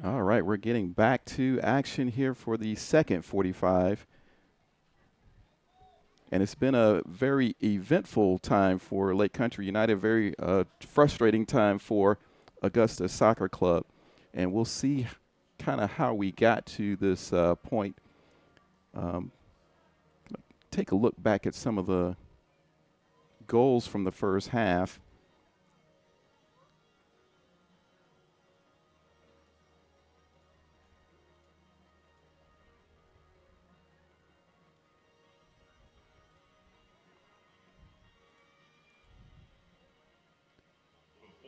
Speaker 3: All right, we're getting back to action here for the second 45. And it's been a very eventful time for Lake Country United, very frustrating time for Augusta Soccer Club. And we'll see kind of how we got to this point. Take a look back at some of the goals from the first half.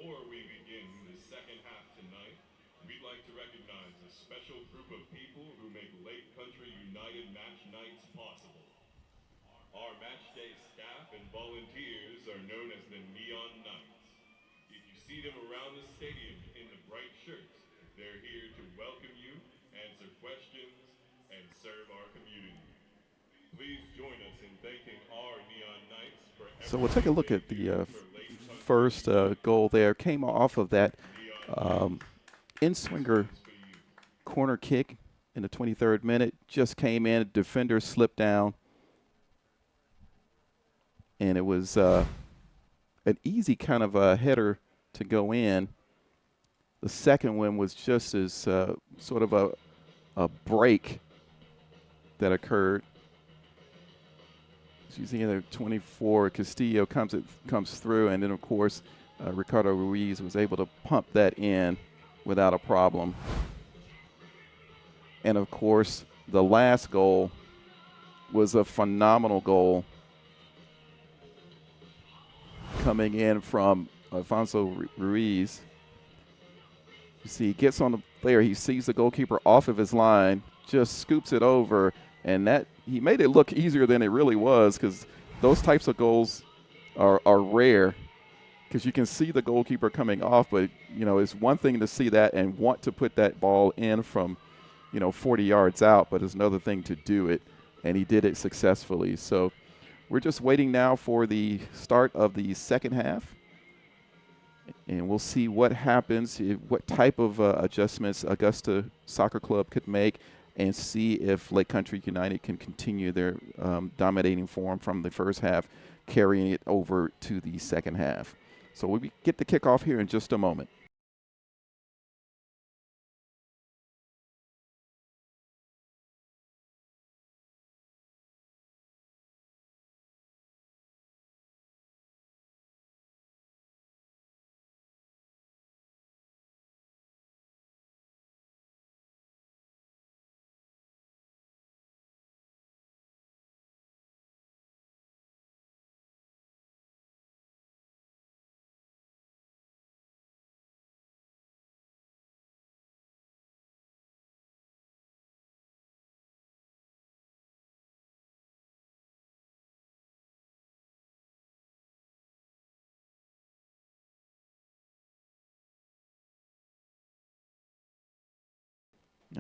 Speaker 2: Before we begin the second half tonight, we'd like to recognize a special group of people who make Lake Country United match nights possible. Our match day staff and volunteers are known as the Neon Knights. If you see them around the stadium in the bright shirts, they're here to welcome you, answer questions, and serve our community. Please join us in thanking our Neon Knights for
Speaker 3: So we'll take a look at the first goal there. Came off of that in-swinger corner kick in the 23rd minute. Just came in, defender slipped down. And it was an easy kind of a header to go in. The second one was just as sort of a break that occurred. So you see in the 24, Castillo comes through, and then of course Ricardo Ruiz was able to pump that in without a problem. And of course, the last goal was a phenomenal goal coming in from Alfonso Ruiz. You see, he gets on the player, he sees the goalkeeper off of his line, just scoops it over, and that he made it look easier than it really was, because those types of goals are rare, because you can see the goalkeeper coming off, but you know, it's one thing to see that and want to put that ball in from 40 yards out, but it's another thing to do it, and he did it successfully. So we're just waiting now for the start of the second half, and we'll see what happens, what type of adjustments Augusta Soccer Club could make, and see if Lake Country United can continue their dominating form from the first half, carrying it over to the second half. So we'll get the kickoff here in just a moment.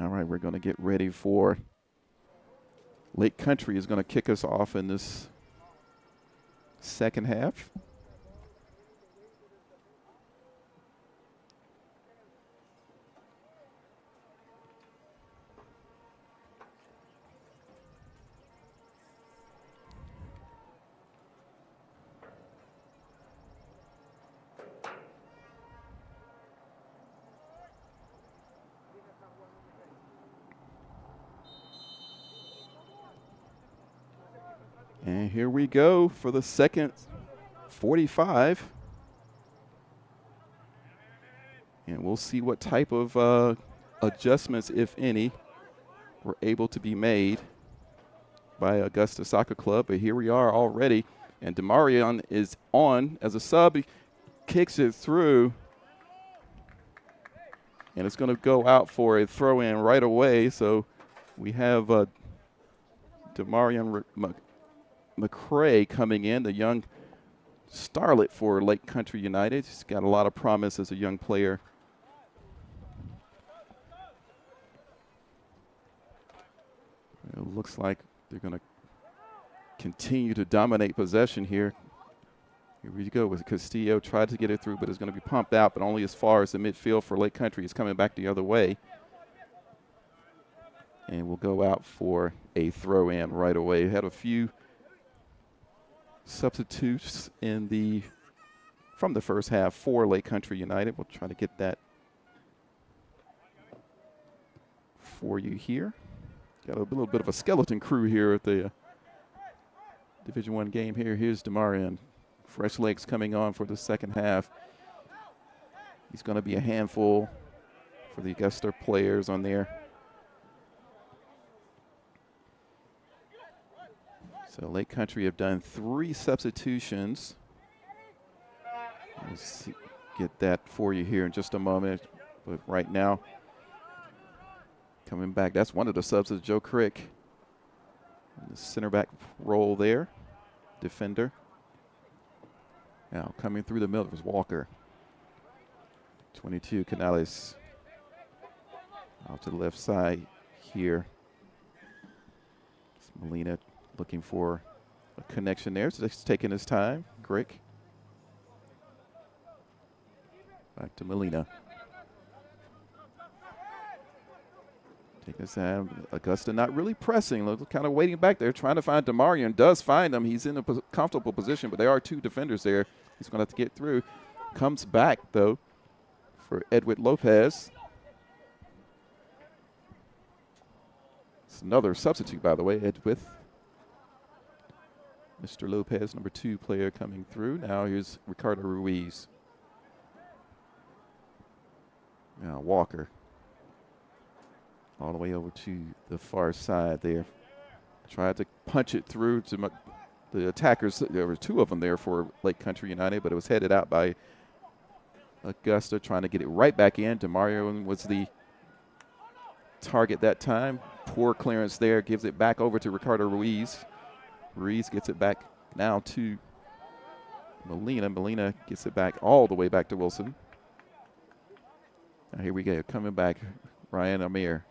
Speaker 3: All right, we're going to get ready for Lake Country is going to kick us off in this second half. And here we go for the second 45. And we'll see what type of adjustments, if any, were able to be made by Augusta Soccer Club. But here we are already. And Demarion is on as a sub. He kicks it through. And it's going to go out for a throw-in right away. So we have Demarion McCray coming in, the young starlet for Lake Country United. He's got a lot of promise as a young player. It looks like they're going to continue to dominate possession here. Here we go with Castillo. Tried to get it through, but it's going to be pumped out, but only as far as the midfield for Lake Country. Is coming back the other way. And we'll go out for a throw-in right away. Had a few substitutes from the first half for Lake Country United. We'll try to get that for you here. Got a little bit of a skeleton crew here at the Division I game here. Here's Demarion. Fresh legs coming on for the second half. He's going to be a handful for the Augusta players on there. So Lake Country have done 3 substitutions. We'll get that for you here in just a moment. But right now, coming back, that's one of the subs is Joe Crick. In the center back role there, defender. Now coming through the middle is Walker. 22, Canales. Out to the left side here. It's Molina looking for a connection there. So he's taking his time. Crick. Back to Molina. Taking his time. Augusta not really pressing. Kind of waiting back there, trying to find Demarion. Does find him. He's in a comfortable position, but there are 2 defenders there. He's going to have to get through. Comes back, though, for Edward Lopez. It's another substitute, by the way, Edward. Mr. Lopez, number 2 player coming through. Now here's Ricardo Ruiz. Now Walker. All the way over to the far side there. Tried to punch it through to the attackers. There were 2 of them there for Lake Country United, but it was headed out by Augusta, trying to get it right back in. Demarion was the target that time. Poor clearance there. Gives it back over to Ricardo Ruiz. Ruiz gets it back now to Molina. Molina gets it back all the way back to Wilson. Now here we go. Coming back, Ryan Amir.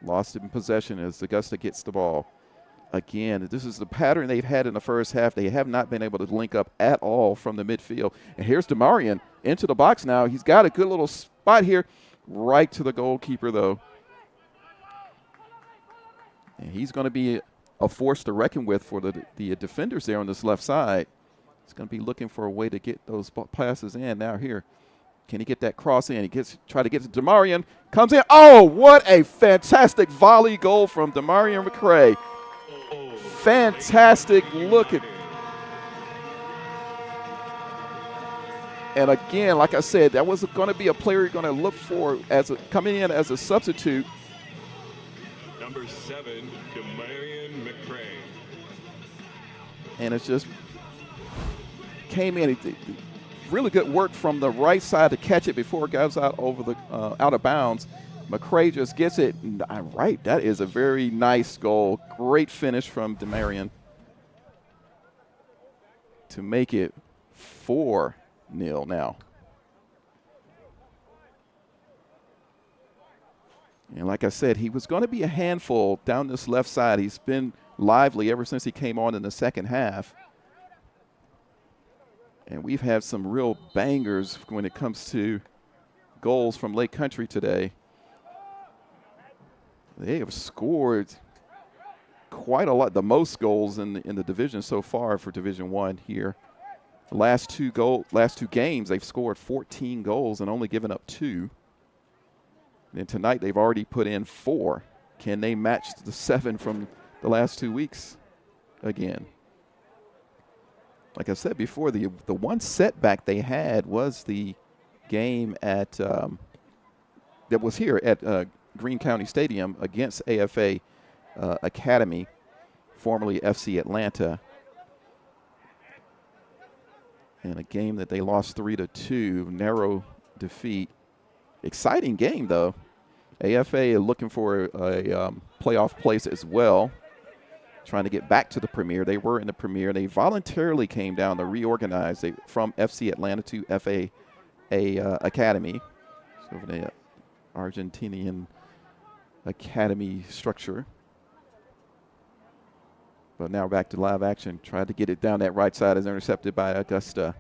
Speaker 3: Lost it in possession as Augusta gets the ball. Again, this is the pattern they've had in the first half. They have not been able to link up at all from the midfield. And here's Demarion into the box now. He's got a good little spot here. Right to the goalkeeper, though. And he's going to be a force to reckon with for the defenders there on this left side. He's going to be looking for a way to get those passes in. Now here, can he get that cross in? Try to get to Demarion. Comes in. Oh, what a fantastic volley goal from Demarion McCray. Fantastic look at. And again, like I said, that was going to be a player you're going to look for coming in as a substitute.
Speaker 2: Number 7, Demarion McCray.
Speaker 3: And it's just came in. Really good work from the right side to catch it before it goes out over the out of bounds. McCray just gets it right. That is a very nice goal. Great finish from Demarion to make it 4-0 now. And like I said, he was going to be a handful down this left side. He's been lively ever since he came on in the second half. And we've had some real bangers when it comes to goals from Lake Country today. They have scored quite a lot, the most goals in the division so far for Division I here. The last two games, they've scored 14 goals and only given up 2. And tonight they've already put in 4. Can they match the 7 from the last 2 weeks again? Like I said before, the one setback they had was the game at that was here at Greene County Stadium against AFA Academy, formerly FC Atlanta, in a game that they lost 3-2, narrow defeat. Exciting game though. AFA looking for a playoff place as well, trying to get back to the Premier. They were in the Premier. They voluntarily came down to reorganize from FC Atlanta to FA Academy, so the Argentinian academy structure. But now back to live action. Tried to get it down that right side, is intercepted by Augusta.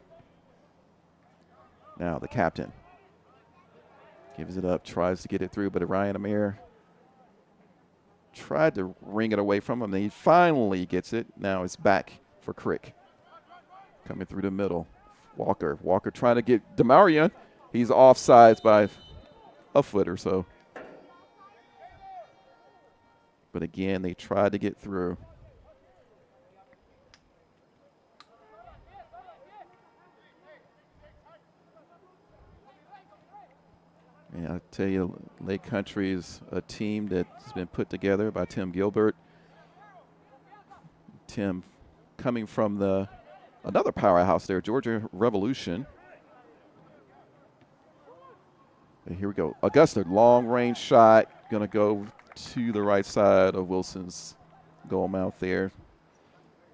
Speaker 3: Now the captain gives it up, tries to get it through, but Ryan Amir tried to wring it away from him. And he finally gets it. Now it's back for Crick. Coming through the middle. Walker trying to get DeMaria. He's offsides by a foot or so. But again, they tried to get through. And I tell you, Lake Country is a team that's been put together by Tim Gilbert. Tim coming from another powerhouse there, Georgia Revolution. And here we go. Augusta, long range shot, gonna go to the right side of Wilson's goal mouth there.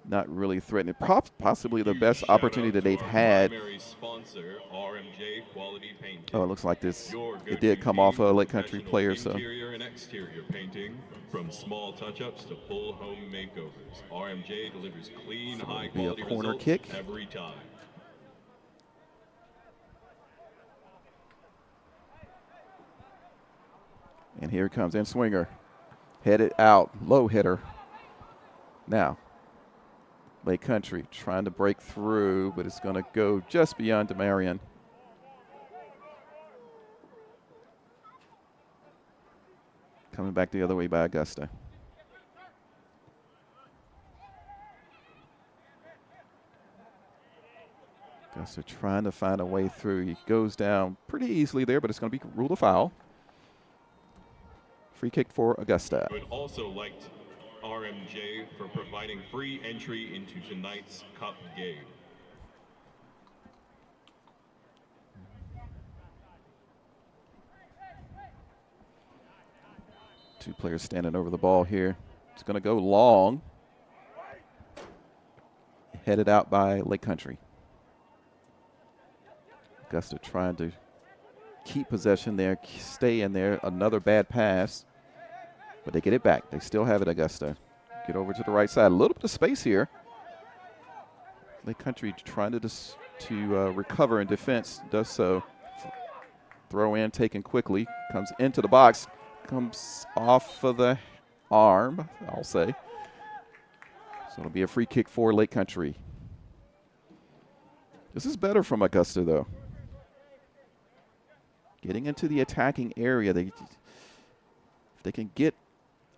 Speaker 3: Not really threatening. Possibly the best opportunity that they've had.
Speaker 2: Sponsor, RMJ Quality Painting.
Speaker 3: Oh, it looks like this. It did come off a Lake Country player. So
Speaker 2: interior and exterior painting, from small touch-ups to full home makeovers, RMJ delivers clean, high-quality results
Speaker 3: kick
Speaker 2: every time.
Speaker 3: And here it comes in swinger, headed out, low hitter. Now Lake Country trying to break through, but it's going to go just beyond DeMarion. Coming back the other way by Augusta. Augusta trying to find a way through. He goes down pretty easily there, but it's going to be ruled a foul. Free kick for Augusta.
Speaker 2: Would also like RMJ for providing free entry into tonight's Cup game.
Speaker 3: Two players standing over the ball here. It's going to go long. Headed out by Lake Country. Augusta trying to keep possession there, stay in there. Another bad pass. But they get it back. They still have it, Augusta. Get over to the right side. A little bit of space here. Lake Country trying to recover in defense. Does so. Throw in, taken quickly. Comes into the box. Comes off of the arm, I'll say. So it'll be a free kick for Lake Country. This is better from Augusta, though. Getting into the attacking area. If they can get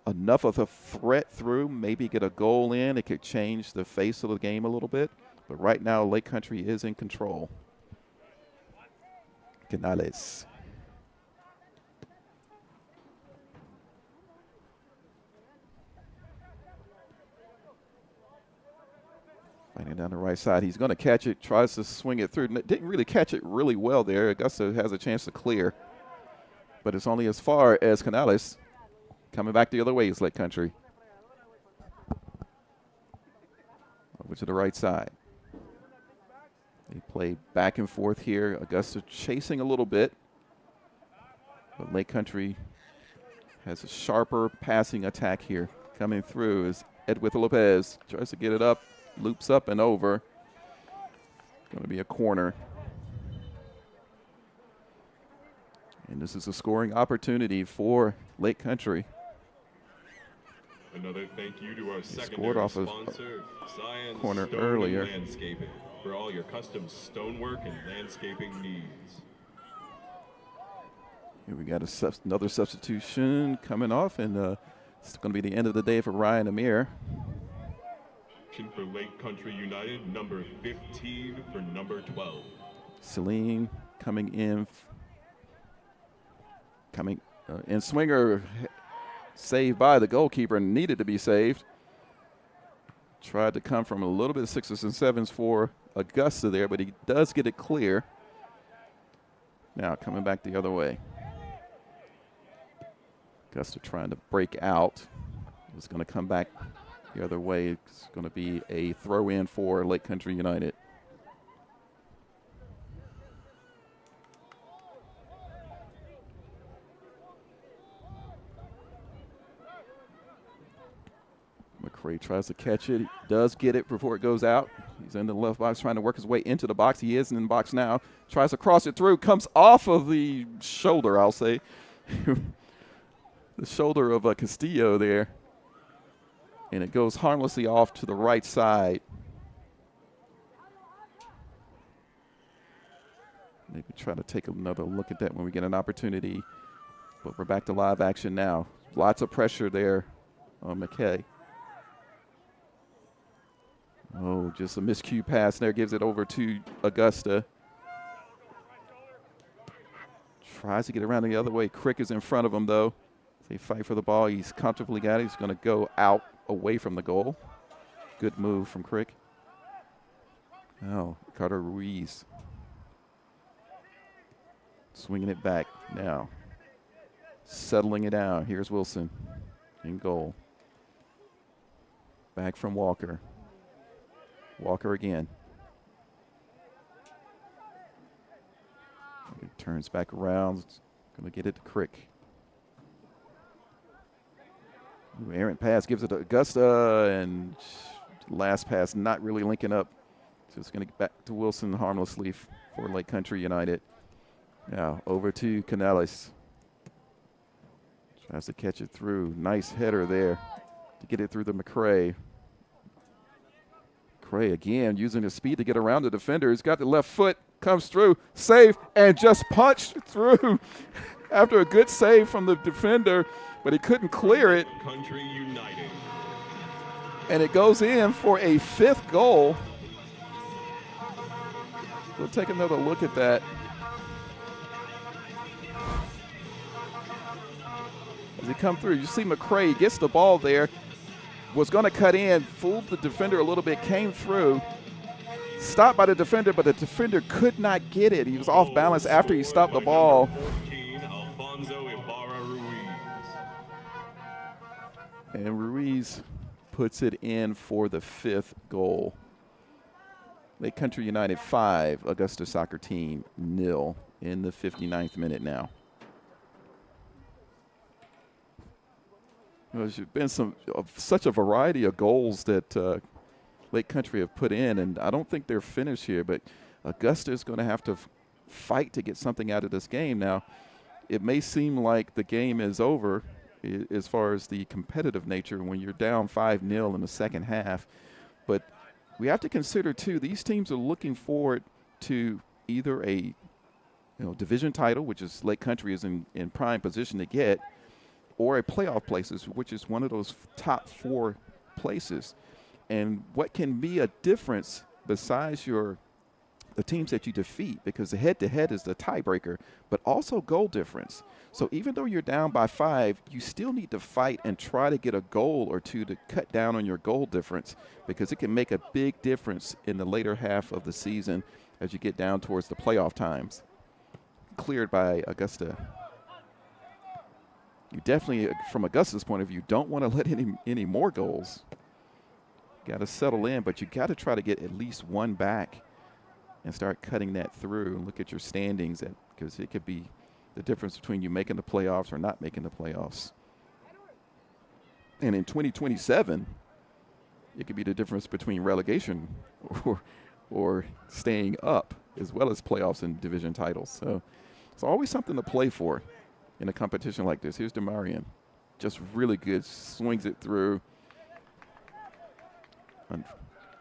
Speaker 3: enough of a threat through, maybe get a goal in, it could change the face of the game a little bit. But right now, Lake Country is in control. Canales. Fighting down the right side. He's going to catch it, tries to swing it through. Didn't really catch it really well there. Augusta has a chance to clear. But it's only as far as Canales. Coming back the other way is Lake Country. Over to the right side. They play back and forth here. Augusta chasing a little bit. But Lake Country has a sharper passing attack here. Coming through is Edwith Lopez. Tries to get it up, loops up and over. Going to be a corner. And this is a scoring opportunity for Lake Country.
Speaker 2: Another thank you to our
Speaker 3: scored
Speaker 2: secondary
Speaker 3: off of
Speaker 2: sponsor, Science
Speaker 3: corner
Speaker 2: Stone
Speaker 3: earlier.
Speaker 2: and Landscaping, for all your custom stonework and landscaping needs.
Speaker 3: Here we got another substitution coming off, and it's going to be the end of the day for Ryan Amir.
Speaker 2: For Lake Country United, number 15 for number 12.
Speaker 3: Celine coming in. And Swinger saved by the goalkeeper, needed to be saved. Tried to come from a little bit of 6s and 7s for Augusta there, but he does get it clear. Now coming back the other way. Augusta trying to break out. It's going to come back the other way. It's going to be a throw in for Lake Country United. McCray tries to catch it. He does get it before it goes out. He's in the left box trying to work his way into the box. He is in the box now. Tries to cross it through. Comes off of the shoulder, I'll say. The shoulder of Castillo there. And it goes harmlessly off to the right side. Maybe try to take another look at that when we get an opportunity. But we're back to live action now. Lots of pressure there on McKay. Oh, just a miscue pass there. Gives it over to Augusta. Tries to get around the other way. Crick is in front of him, though. They fight for the ball. He's comfortably got it. He's going to go out away from the goal. Good move from Crick. Oh, Carter Ruiz. Swinging it back now. Settling it down. Here's Wilson in goal. Back from Walker. Walker again. He turns back around. Going to get it to Crick. Ooh, errant pass gives it to Augusta, and last pass not really linking up. So it's going to get back to Wilson harmlessly for Lake Country United. Now over to Canales. Tries to catch it through. Nice header there to get it through the McCray. McCray again using his speed to get around the defender. He's got the left foot, comes through, save, and just punched through after a good save from the defender, but he couldn't clear it.
Speaker 2: Country United.
Speaker 3: And it goes in for a 5th goal. We'll take another look at that. As he come through, you see McCray gets the ball there, was going to cut in, fooled the defender a little bit, came through, stopped by the defender, but the defender could not get it. He was off balance after he stopped the ball.
Speaker 2: 14, Alfonso Ibarra-Ruiz.
Speaker 3: And Ruiz puts it in for the 5th goal. Lake Country United 5, Augusta Soccer Team 0 in the 59th minute now. There's been such a variety of goals that Lake Country have put in, and I don't think they're finished here, but Augusta is going to have to fight to get something out of this game. Now, it may seem like the game is over as far as the competitive nature when you're down 5-0 in the second half, but we have to consider, too, these teams are looking forward to either a division title, which is Lake Country is in prime position to get, or a playoff places, which is one of those top 4 places. And what can be a difference besides the teams that you defeat, because the head-to-head is the tiebreaker, but also goal difference. So even though you're down by 5, you still need to fight and try to get a goal or 2 to cut down on your goal difference, because it can make a big difference in the later half of the season as you get down towards the playoff times. Cleared by Augusta. You definitely, from Augusta's point of view, don't want to let any more goals. Got to settle in, but you got to try to get at least 1 back and start cutting that through and look at your standings, because it could be the difference between you making the playoffs or not making the playoffs. And in 2027, it could be the difference between relegation or staying up, as well as playoffs and division titles. So it's always something to play for in a competition like this. Here's DeMarion. Just really good, swings it through.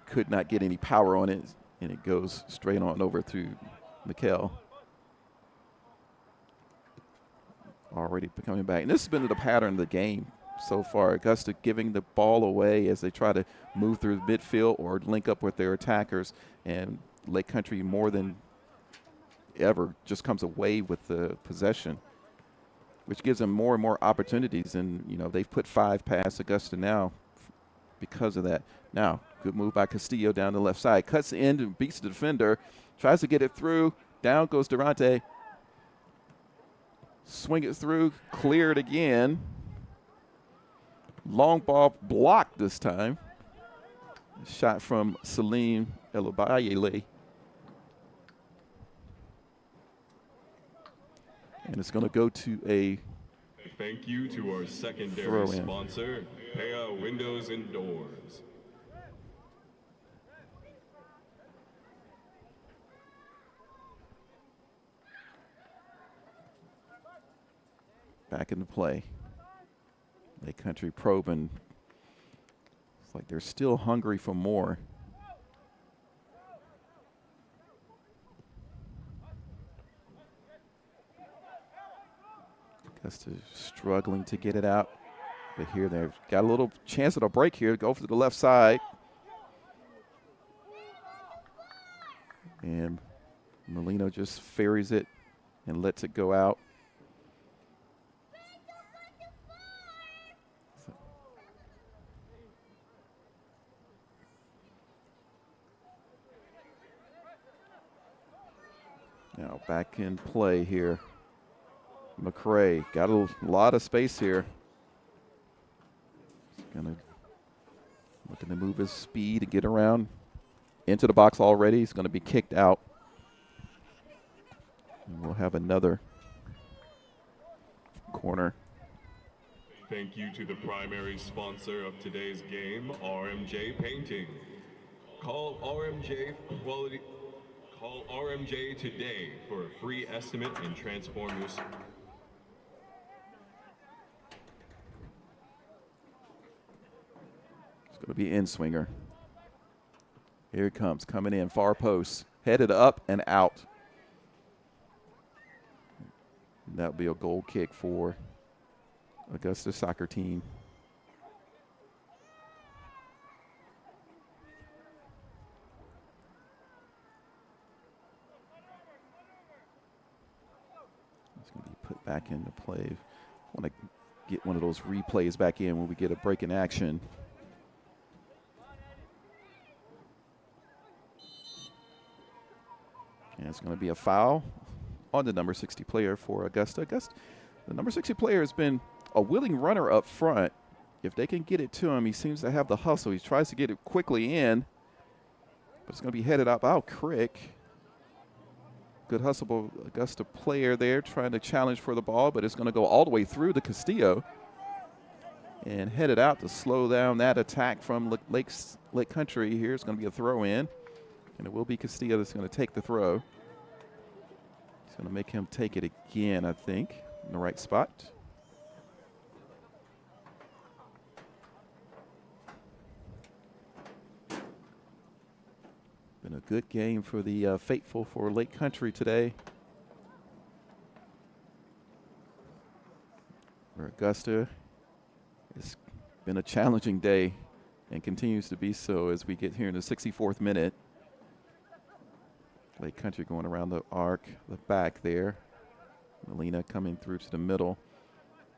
Speaker 3: Could not get any power on it, and it goes straight on over to Mikkel. Already coming back. And this has been the pattern of the game so far. Augusta giving the ball away as they try to move through midfield or link up with their attackers, and Lake Country more than ever just comes away with the possession, which gives them more and more opportunities. And, you know, they've put 5 past Augusta now because of that. Now, good move by Castillo down the left side. Cuts in and beats the defender. Tries to get it through. Down goes Durante. Swing it through. Clear it again. Long ball blocked this time. Shot from Salim Elobayele. And it's going to go to a
Speaker 2: thank you to our secondary
Speaker 3: throw-in
Speaker 2: sponsor, Paya Windows and Doors.
Speaker 3: Back into play. Lake Country probing. It's like they're still hungry for more. Augusta struggling to get it out. But here they've got a little chance at a break here. Go for the left side. And Molino just ferries it and lets it go out. Now back in play here. McCray got a lot of space here. He's looking to move his speed to get around into the box already. He's going to be kicked out. And we'll have another corner.
Speaker 2: Thank you to the primary sponsor of today's game, RMJ Painting. Call RMJ Quality. Call RMJ today for a free estimate and transform your.
Speaker 3: It's going to be in swinger. Here it comes, coming in, far post, headed up and out. And that'll be a goal kick for Augusta soccer team. It's going to be put back into play. I want to get one of those replays back in when we get a break in action. And it's going to be a foul on the number 60 player for Augusta. The number 60 player has been a willing runner up front. If they can get it to him, he seems to have the hustle. He tries to get it quickly in, but it's going to be headed up out. Crick. Good hustle Augusta player there trying to challenge for the ball, but it's going to go all the way through to Castillo and headed out to slow down that attack from Lake Country. Here it's going to be a throw in, and it will be Castillo that's going to take the throw. He's going to make him take it again, I think, in the right spot. Been a good game for the faithful for Lake Country today. For Augusta, it's been a challenging day and continues to be so as we get here in the 64th minute. Lake Country going around the arc, the back there. Molina coming through to the middle,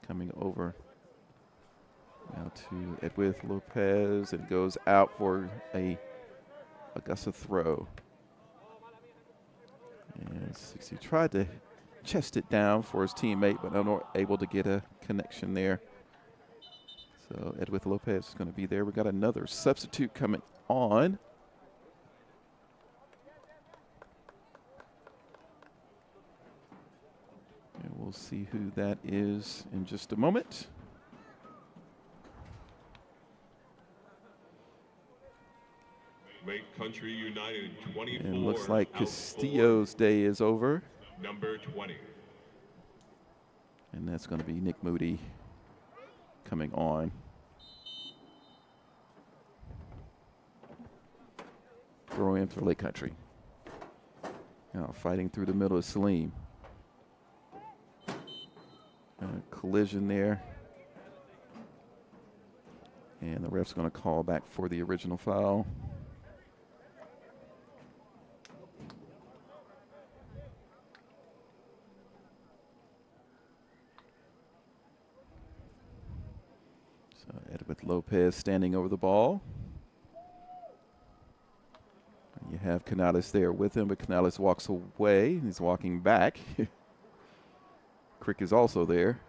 Speaker 3: coming over now to Edwith Lopez, and goes out for a Augusta throw. And 60 tried to chest it down for his teammate, but not able to get a connection there. So Edwith Lopez is going to be there. We got another substitute coming on. And we'll see who that is in just a moment.
Speaker 2: Lake Country United 24.
Speaker 3: And it looks like
Speaker 2: out
Speaker 3: Castillo's day is over.
Speaker 2: Number 20.
Speaker 3: And that's going to be Nick Moody coming on. Throw in for Lake Country. Now fighting through the middle of Salim. Collision there. And the ref's going to call back for the original foul. So Edward Lopez standing over the ball. And you have Canales there with him, but Canales walks away. He's walking back. Crick is also there.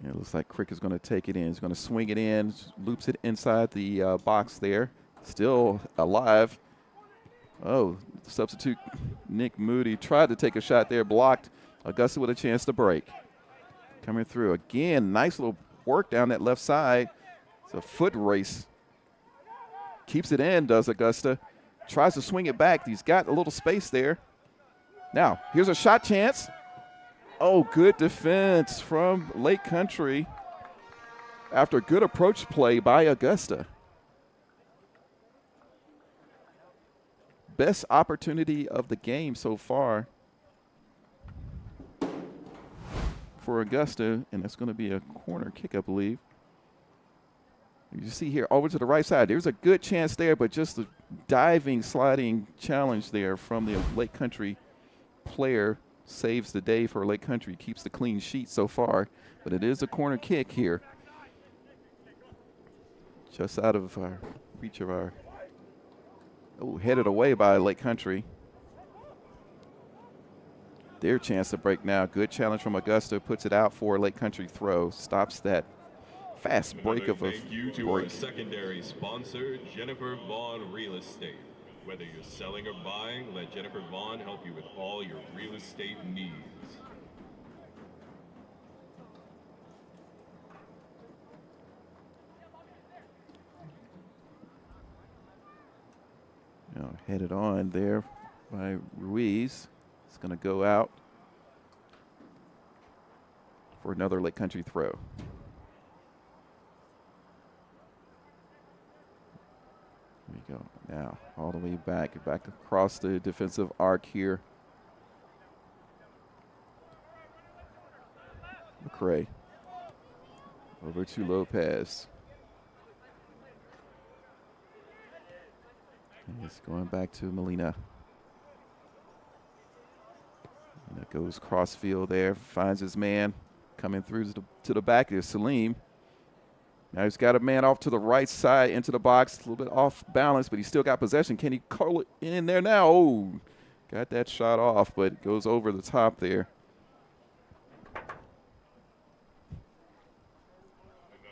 Speaker 3: It looks like Crick is going to take it in. He's going to swing it in, loops it inside the box there. Still alive. Oh, substitute Nick Moody tried to take a shot there, blocked. Augusta with a chance to break. Coming through again, nice little work down that left side. It's a foot race. Keeps it in, does Augusta. Tries to swing it back. He's got a little space there. Now, here's a shot chance. Oh, good defense from Lake Country after good approach play by Augusta. Best opportunity of the game so far for Augusta, and that's going to be a corner kick, I believe. You see here over to the right side. There's a good chance there, but just a diving, sliding challenge there from the Lake Country player saves the day for Lake Country, keeps the clean sheet so far, but it is a corner kick here. Just out of reach of our, headed away by Lake Country. Their chance to break now. Good challenge from Augusta, puts it out for Lake Country throw, stops that fast break of a
Speaker 2: thank you to our secondary sponsor, Jennifer Vaughn Real Estate. Whether you're selling or buying, let Jennifer Vaughn help you with all your real estate needs.
Speaker 3: Now headed on there by Ruiz. It's going to go out for another Lake Country throw. There we go. Now all the way back across the defensive arc here. McCray over to Lopez. And it's going back to Molina. And it goes cross field there, finds his man coming through to the back is Salim. Now he's got a man off to the right side into the box, a little bit off balance, but he's still got possession. Can he call it in there now? Oh, got that shot off, but goes over the top there.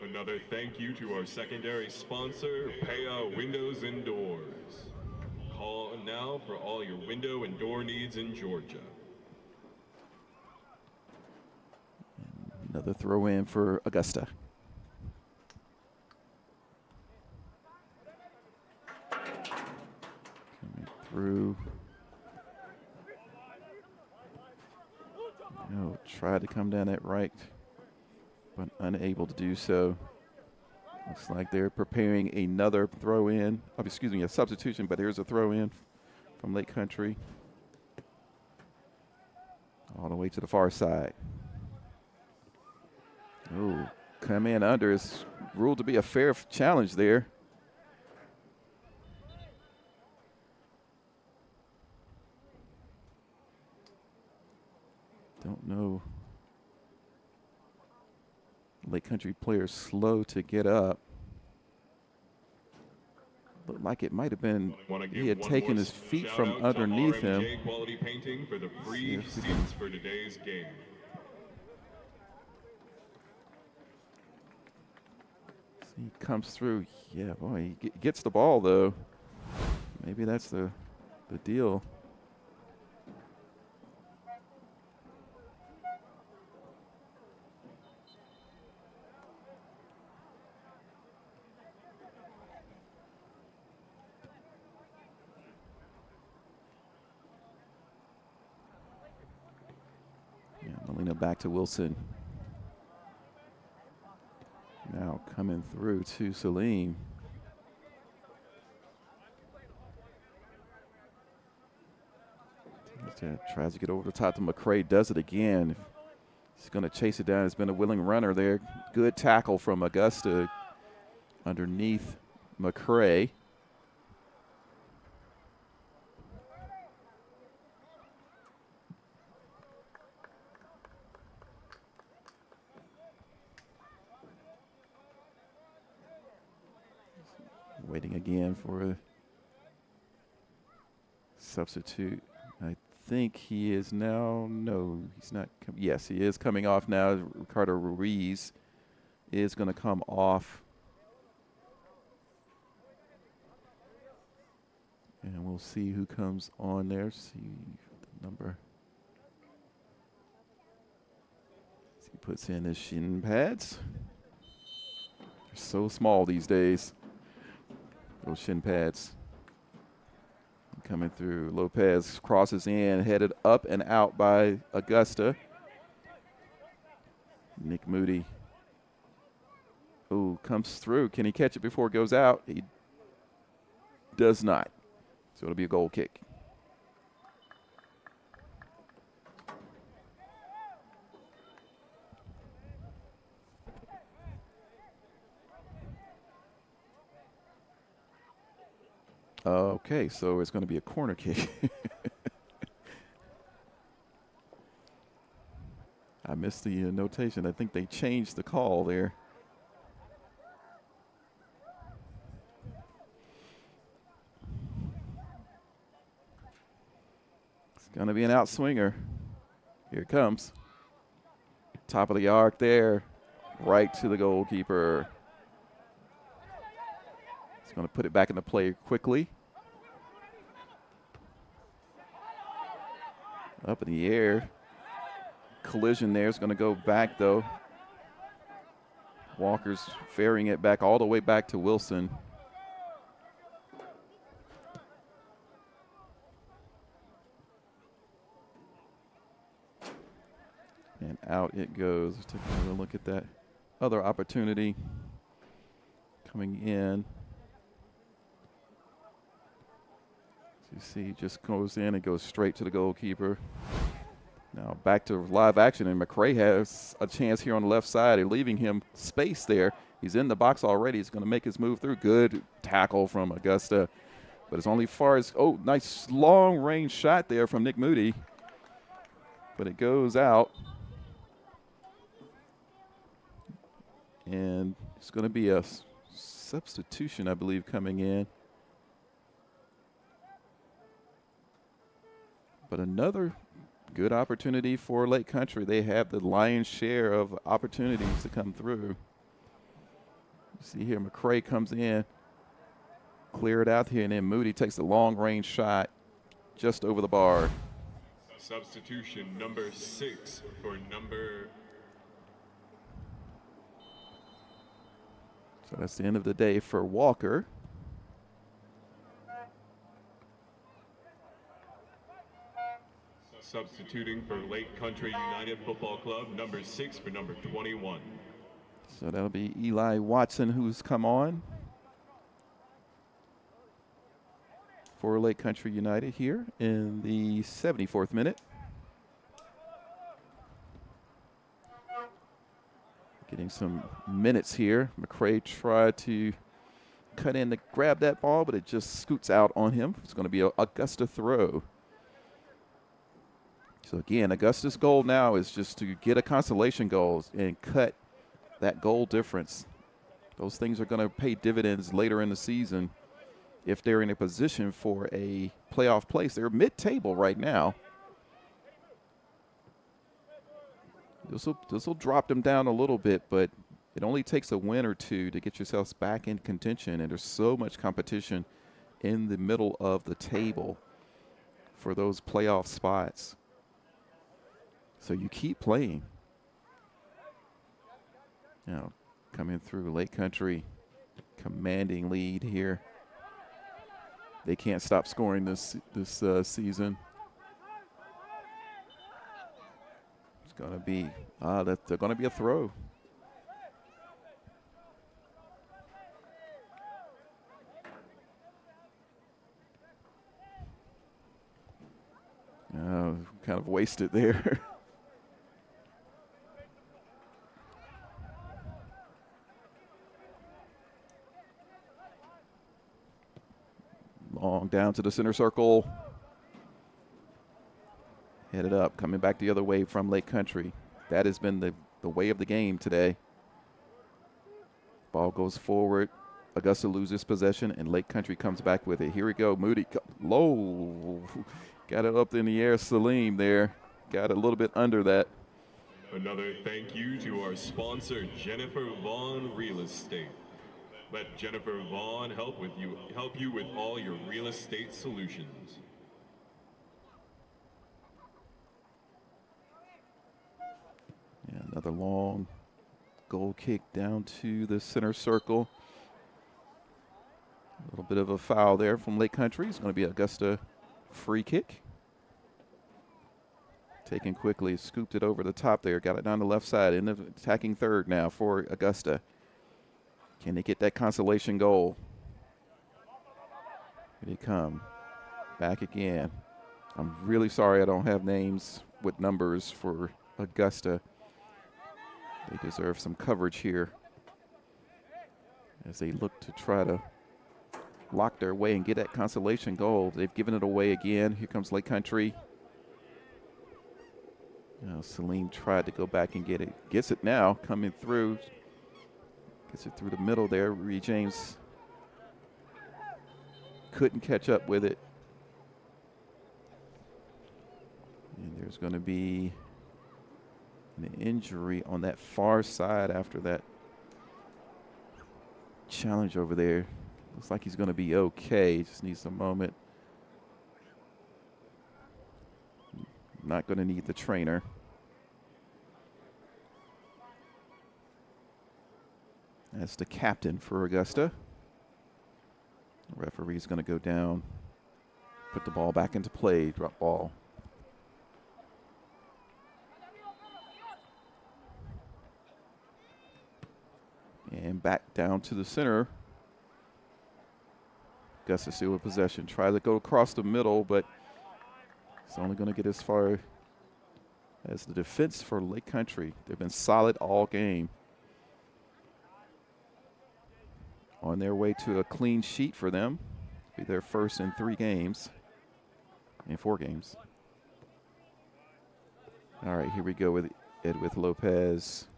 Speaker 2: Another thank you to our secondary sponsor, Paya Windows and Doors. Call now for all your window and door needs in Georgia.
Speaker 3: Another throw in for Augusta. Coming through. Oh, tried to come down that right, but unable to do so. Looks like they're preparing another throw in. Oh, excuse me, a substitution, but here's a throw in from Lake Country. All the way to the far side. Oh, come in under is ruled to be a fair challenge there. Don't know. Lake Country player slow to get up. Looked like it might have been he had taken his feet from underneath him.
Speaker 2: Quality painting for the free seats for today's game.
Speaker 3: He comes through. Yeah, boy, he gets the ball though. Maybe that's the deal. back to Wilson. Now coming through to Salim. Tries to get over the top to McCray, does it again. He's going to chase it down. It's been a willing runner there. Good tackle from Augusta underneath McCray. Waiting again for a substitute. I think he is now, no, he's not. Yes, he is coming off now. Ricardo Ruiz is going to come off. And we'll see who comes on there. See the number. He puts in his shin pads. They're so small these days. Those shin pads. Coming through. Lopez crosses in, headed up and out by Augusta. Nick Moody. Ooh, comes through. Can he catch it before it goes out? He does not. So it'll be a goal kick. Okay, so it's going to be a corner kick. I missed the notation. I think they changed the call there. It's going to be an outswinger. Here it comes. Top of the arc there, right to the goalkeeper. He's going to put it back into play quickly. Up in the air. Collision there is going to go back, though. Walker's ferrying it back all the way back to Wilson. And out it goes. Take another look at that other opportunity coming in. You see, just goes in and goes straight to the goalkeeper. Now back to live action, and McCray has a chance here on the left side. They're leaving him space there. He's in the box already. He's going to make his move through. Good tackle from Augusta. But it's only far as, oh, nice long-range shot there from Nick Moody. But it goes out. And it's going to be a substitution, I believe, coming in. But another good opportunity for Lake Country. They have the lion's share of opportunities to come through. You see here, McCray comes in, clear it out here, and then Moody takes a long-range shot just over the bar.
Speaker 2: Substitution number 6 for number.
Speaker 3: So that's the end of the day for Walker.
Speaker 2: Substituting for Lake Country United Football Club, number 6 for number 21.
Speaker 3: So that'll be Eli Watson who's come on for Lake Country United here in the 74th minute. Getting some minutes here. McCray tried to cut in to grab that ball, but it just scoots out on him. It's going to be an Augusta throw. So again, Augusta's goal now is just to get a consolation goal and cut that goal difference. Those things are going to pay dividends later in the season if they're in a position for a playoff place. They're mid-table right now. This will drop them down a little bit, but it only takes a win or two to get yourselves back in contention, and there's so much competition in the middle of the table for those playoff spots. So you keep playing. Now, coming through Lake Country, commanding lead here. They can't stop scoring this season. It's going to be they're going to be a throw. Kind of wasted there. Long down to the center circle. Headed up, coming back the other way from Lake Country. That has been the way of the game today. Ball goes forward. Augusta loses possession, and Lake Country comes back with it. Here we go. Moody, low. Got it up in the air. Salim there. Got a little bit under that.
Speaker 2: Another thank you to our sponsor, Jennifer Vaughn Real Estate. Let Jennifer Vaughn help you with all your real estate solutions.
Speaker 3: Yeah, another long goal kick down to the center circle. A little bit of a foul there from Lake Country. It's going to be Augusta free kick. Taken quickly, scooped it over the top there. Got it down the left side. In the attacking third now for Augusta. Can they get that consolation goal? Here they come. Back again. I'm really sorry I don't have names with numbers for Augusta. They deserve some coverage here as they look to try to lock their way and get that consolation goal. They've given it away again. Here comes Lake Country. Salim tried to go back and get it. Gets it now, coming through. Gets it through the middle there. Reed James couldn't catch up with it. And there's going to be an injury on that far side after that challenge over there. Looks like he's going to be okay. Just needs a moment. Not going to need the trainer. That's the captain for Augusta. The referee's going to go down, put the ball back into play, drop ball. And back down to the center. Augusta still with possession. Tries to go across the middle, but it's only going to get as far as the defense for Lake Country. They've been solid all game. On their way to a clean sheet for them. Be their first in 4 games. All right, here we go with Edwith Lopez.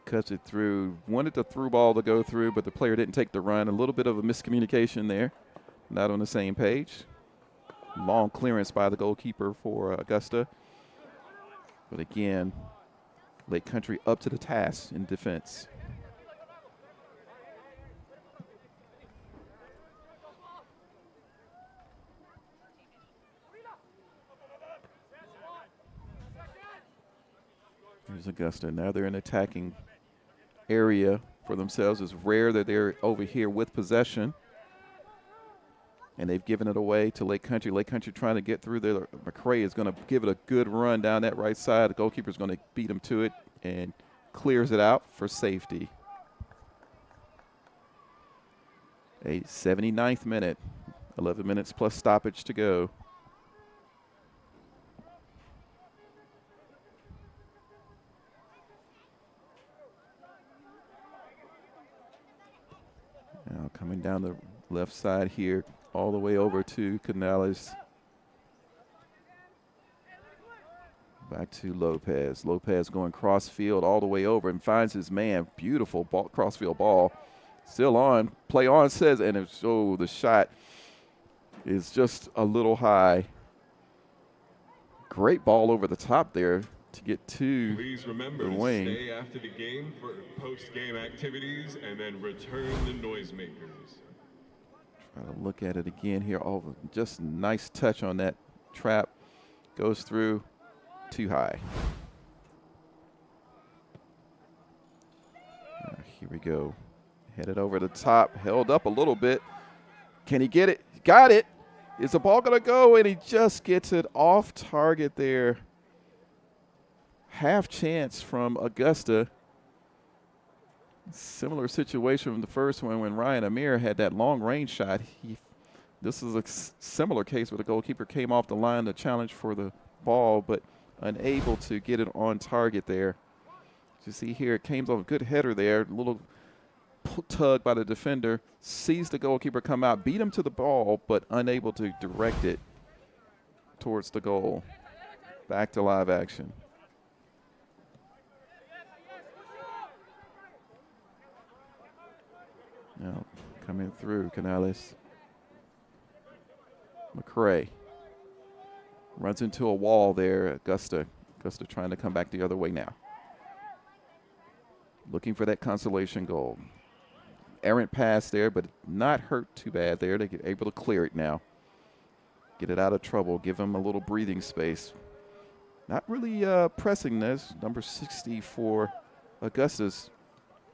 Speaker 3: Cuts it through. Wanted the through ball to go through, but the player didn't take the run. A little bit of a miscommunication there. Not on the same page. Long clearance by the goalkeeper for Augusta. But again, Lake Country up to the task in defense. Here's Augusta. Now they're in attacking area for themselves. It's rare that they're over here with possession. And they've given it away to Lake Country. Lake Country trying to get through there. McCray is going to give it a good run down that right side. The goalkeeper's going to beat him to it and clears it out for safety. A 79th minute. 11 minutes plus stoppage to go. Now coming down the left side here, all the way over to Canales. Back to Lopez. Lopez going cross field all the way over and finds his man. Beautiful ball, crossfield ball. Still on. Play on says, and the shot is just a little high. Great ball over the top there to get to
Speaker 2: Please remember
Speaker 3: the
Speaker 2: to
Speaker 3: wing.
Speaker 2: stay after the game for post-game activities and then return the noisemakers.
Speaker 3: Try to look at it again here. Oh, just nice touch on that trap. Goes through. Too high. Here we go. Headed over the top. Held up a little bit. Can he get it? Got it. Is the ball going to go? And he just gets it off target there. half chance from Augusta. Similar situation from the first one when Ryan Amir had that long range shot. This is a similar case where the goalkeeper came off the line to challenge for the ball, but unable to get it on target there. You see here, it came off a good header there, a little tug by the defender, sees the goalkeeper come out, beat him to the ball, but unable to direct it towards the goal. Back to live action. Now coming through, Canales. McCray runs into a wall there. Augusta trying to come back the other way now. Looking for that consolation goal. Errant pass there, but not hurt too bad there. They're able to clear it now. Get it out of trouble. Give them a little breathing space. Not really pressing this. Number 60 for Augusta's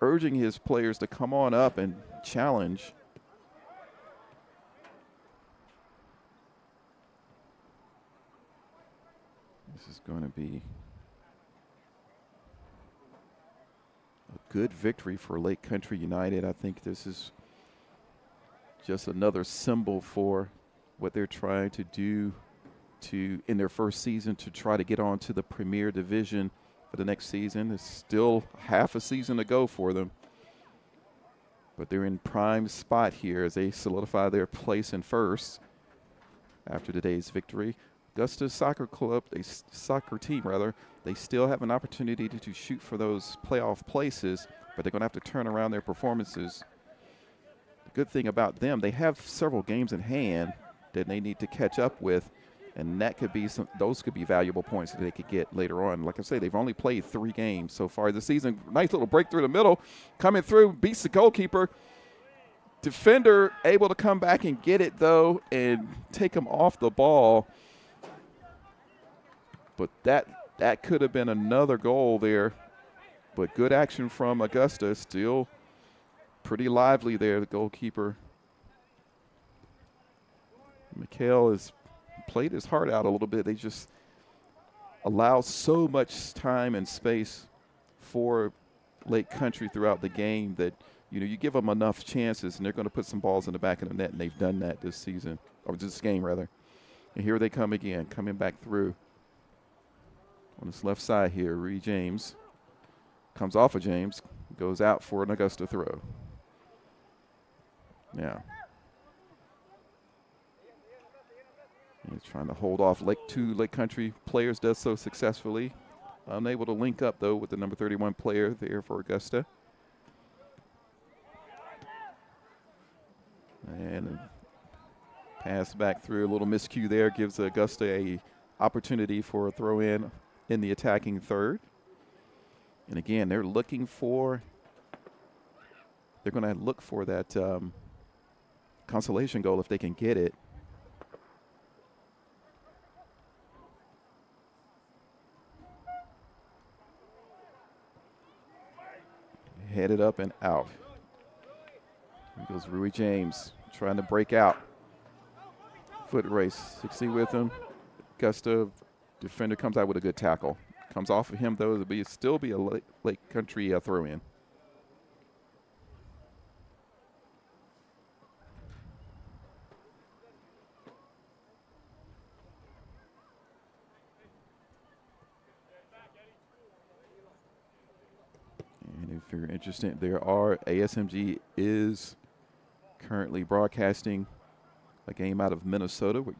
Speaker 3: urging his players to come on up and challenge. This is going to be a good victory for Lake Country United. I think this is just another symbol for what they're trying to do in their first season to try to get on to the Premier Division for the next season. It's still half a season to go for them. But they're in prime spot here as they solidify their place in first after today's victory. Augusta Soccer Club, soccer team rather, they still have an opportunity to shoot for those playoff places, but they're going to have to turn around their performances. The good thing about them, they have several games in hand that they need to catch up with, and that could be those could be valuable points that they could get later on. Like I say, they've only played 3 games so far this season. Nice little break through the middle, coming through, beats the goalkeeper. Defender able to come back and get it though, and take him off the ball. But that could have been another goal there. But good action from Augusta. Still pretty lively there, the goalkeeper. Mikhail has played his heart out a little bit. They just allow so much time and space for Lake Country throughout the game that, you know, you give them enough chances and they're going to put some balls in the back of the net, and they've done that this season, or this game rather. And here they come again, coming back through. On this left side here, Ree James comes off of James, goes out for an Augusta throw. Yeah. He's trying to hold off two Lake Country players, does so successfully. Unable to link up, though, with the number 31 player there for Augusta. And a pass back through, a little miscue there, gives Augusta a opportunity for a throw-in in the attacking third. And again, they're going to look for that consolation goal if they can get it. Headed up and out. Here goes Rui James trying to break out. Foot race, 60 with him. Augusta defender comes out with a good tackle. Comes off of him, though. It'll still be a Lake Country throw-in. And if you're interested, ASMG is currently broadcasting a game out of Minnesota with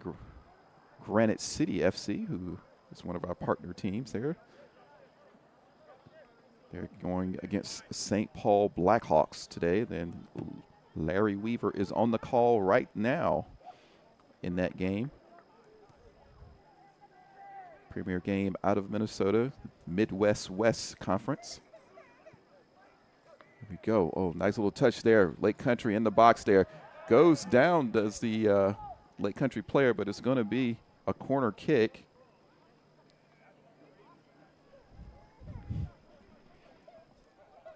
Speaker 3: Granite City FC, who is one of our partner teams there. They're going against St. Paul Blackhawks today. Then Larry Weaver is on the call right now in that game. Premier game out of Minnesota, Midwest West Conference. Here we go. Oh, nice little touch there. Lake Country in the box there. Goes down, does the Lake Country player, but it's going to be a corner kick.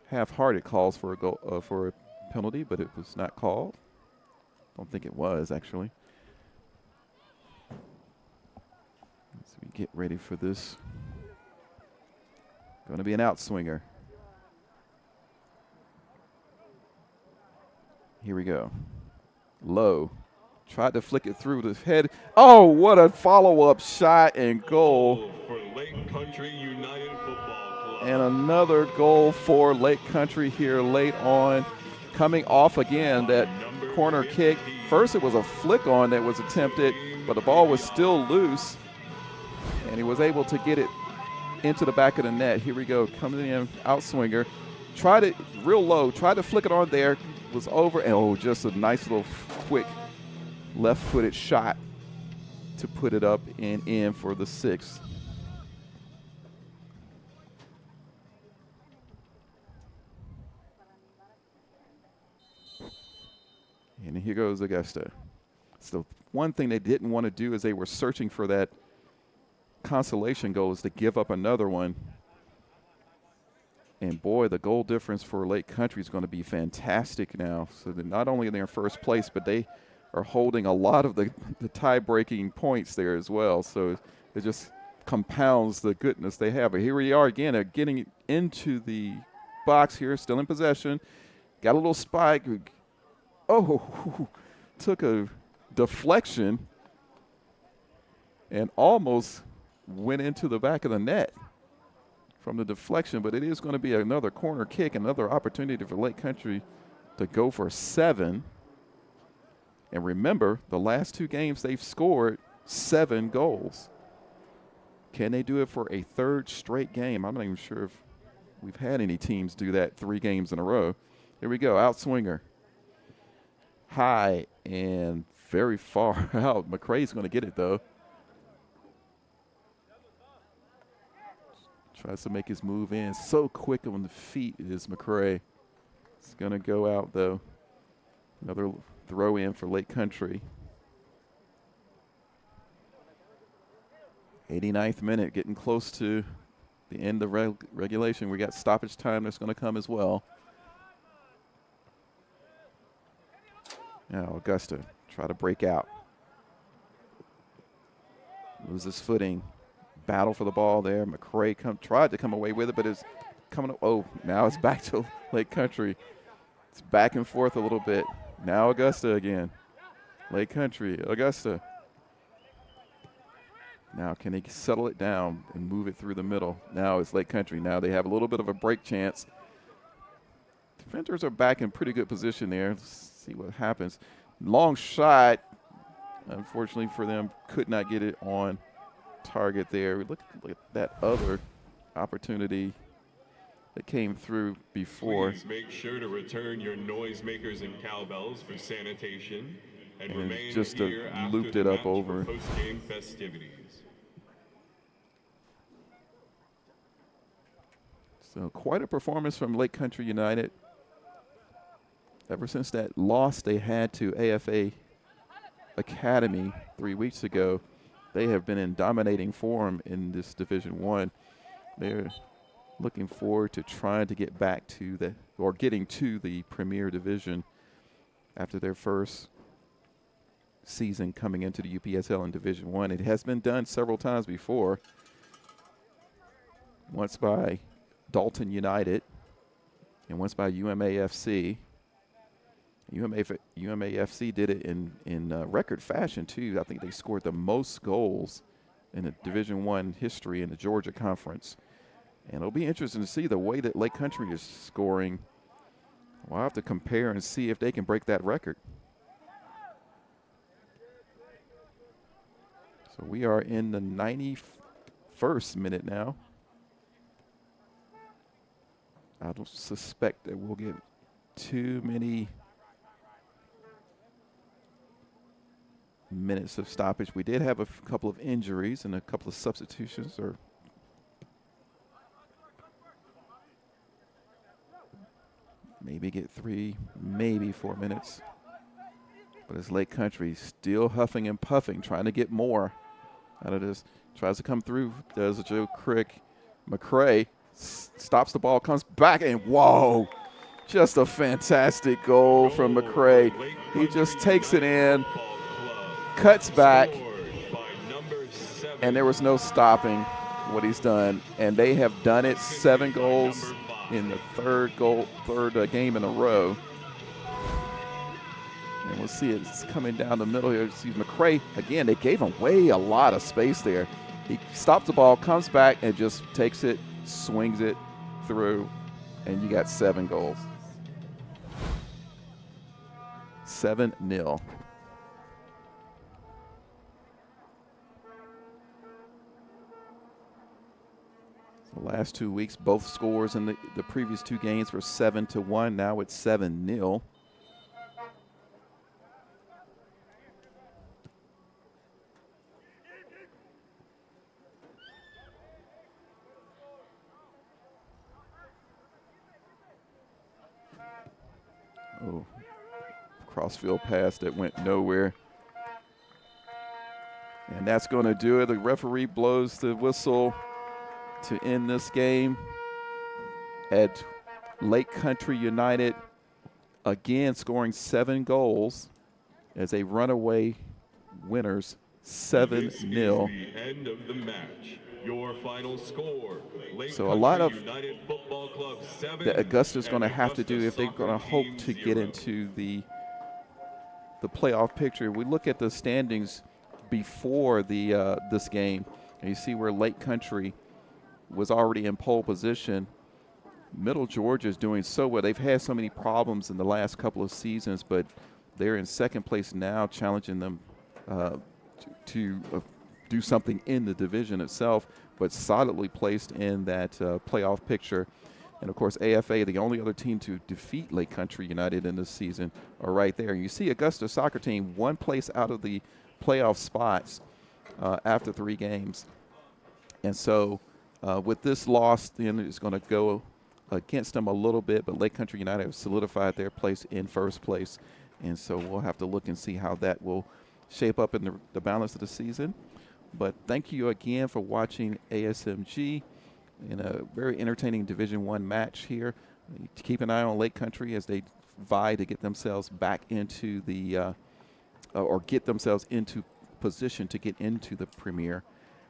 Speaker 3: Half-hearted calls for a goal, for a penalty, but it was not called. Don't think it was, actually. As we get ready for this Going to be an outswinger. Here we go. Low. Tried to flick it through the head. Oh, what a follow-up shot and goal.
Speaker 2: For Lake Country United Football Club.
Speaker 3: And another goal for Lake Country here late on. Coming off again, that corner kick. First it was a flick on that was attempted, but the ball was still loose. And he was able to get it into the back of the net. Here we go, coming in, outswinger. Tried it real low, tried to flick it on there, was over, and oh, just a nice little quick left-footed shot to put it up and in for the 6th. And here goes Augusta. So one thing they didn't want to do is they were searching for that consolation goal is to give up another one. And boy, the goal difference for Lake Country is going to be fantastic now. So that not only are they in first place, but they are holding a lot of the tie-breaking points there as well. So it just compounds the goodness they have. But here we are again, getting into the box here, still in possession. Got a little spike. Oh, took a deflection and almost went into the back of the net from the deflection, but it is going to be another corner kick, another opportunity for Lake Country to go for 7. And remember, the last 2 games they've scored 7 goals. Can they do it for a 3rd straight game? I'm not even sure if we've had any teams do that 3 games in a row. Here we go, outswinger. High and very far out. McCrae's going to get it, though. Tries to make his move in. So quick on the feet is McCrae. It's going to go out, though. Another throw in for Lake Country. 89th minute, getting close to the end of regulation. We got stoppage time that's going to come as well. Now Augusta try to break out. Loses footing. Battle for the ball there. McCrae tried to come away with it, but it's coming. Oh, now it's back to Lake Country. It's back and forth a little bit. Now Augusta again. Lake Country, Augusta. Now can they settle it down and move it through the middle? Now it's Lake Country. Now they have a little bit of a break chance. Defenders are back in pretty good position there. Let's see what happens. Long shot. Unfortunately for them, could not get it on target there. Look at that other opportunity that came through before.
Speaker 2: Please make sure to return your noisemakers and cowbells for sanitation and remain
Speaker 3: just
Speaker 2: here after
Speaker 3: looped
Speaker 2: the
Speaker 3: it up
Speaker 2: match for
Speaker 3: over.
Speaker 2: post-game festivities.
Speaker 3: So quite a performance from Lake Country United. Ever since that loss they had to AFA Academy 3 weeks ago, they have been in dominating form in this Division I. They're looking forward to trying to get back to getting to the Premier Division after their first season coming into the UPSL in Division I. It has been done several times before. Once by Dalton United and once by UMAFC. UMAFC did it in record fashion, too. I think they scored the most goals in the Division I history in the Georgia Conference. And it'll be interesting to see the way that Lake Country is scoring. We'll have to compare and see if they can break that record. So we are in the 91st minute now. I don't suspect that we'll get too many minutes of stoppage. We did have a couple of injuries and a couple of substitutions, or maybe get 3, maybe 4 minutes. But it's Lake Country still huffing and puffing, trying to get more out of this. Tries to come through, does a Joe Crick. McCrae stops the ball, comes back, and whoa, just a fantastic goal from McCrae. He just takes it in, cuts back, and there was no stopping. what he's done, and they have done it 7 goals in the third game in a row. And we'll see it's coming down the middle here. See McCray, again, they gave him a lot of space there. He stops the ball, comes back, and just takes it, swings it through, and you got 7 goals. 7-0. The last 2 weeks, both scores in the previous 2 games were 7-1. Now it's 7-0. Oh, crossfield pass that went nowhere. And that's going to do it. The referee blows the whistle to end this game at Lake Country United, again scoring 7 goals as a runaway winners, 7-0.
Speaker 2: The end of the match. Your final score.
Speaker 3: So a lot of that Augusta's going to have to do if they're going to hope to get into the playoff picture. We look at the standings before this game, and you see where Lake Country was already in pole position. Middle Georgia is doing so well. They've had so many problems in the last couple of seasons, but they're in second place now, challenging them to do something in the division itself, but solidly placed in that playoff picture. And, of course, AFA, the only other team to defeat Lake Country United in this season, are right there. You see Augusta soccer team 1 place out of the playoff spots after 3 games. And so with this loss, then it's going to go against them a little bit, but Lake Country United have solidified their place in first place. And so we'll have to look and see how that will shape up in the balance of the season. But thank you again for watching ASMG in a very entertaining Division I match here. Keep an eye on Lake Country as they vie to get themselves back into the or get themselves into position to get into the Premier.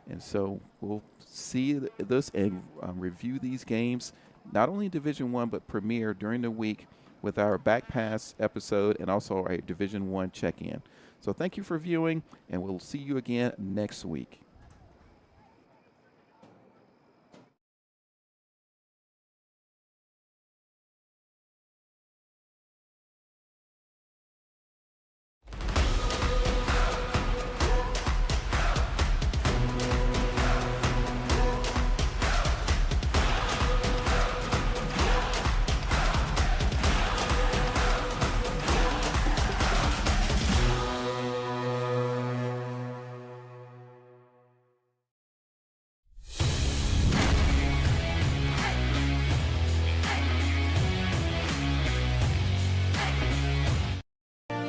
Speaker 3: And so we'll see this and review these games, not only Division I but Premier during the week with our Back Pass episode and also a Division I check-in. So thank you for viewing, and we'll see you again next week.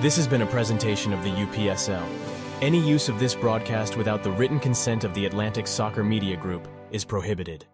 Speaker 1: This has been a presentation of the UPSL. Any use of this broadcast without the written consent of the Atlantic Soccer Media Group is prohibited.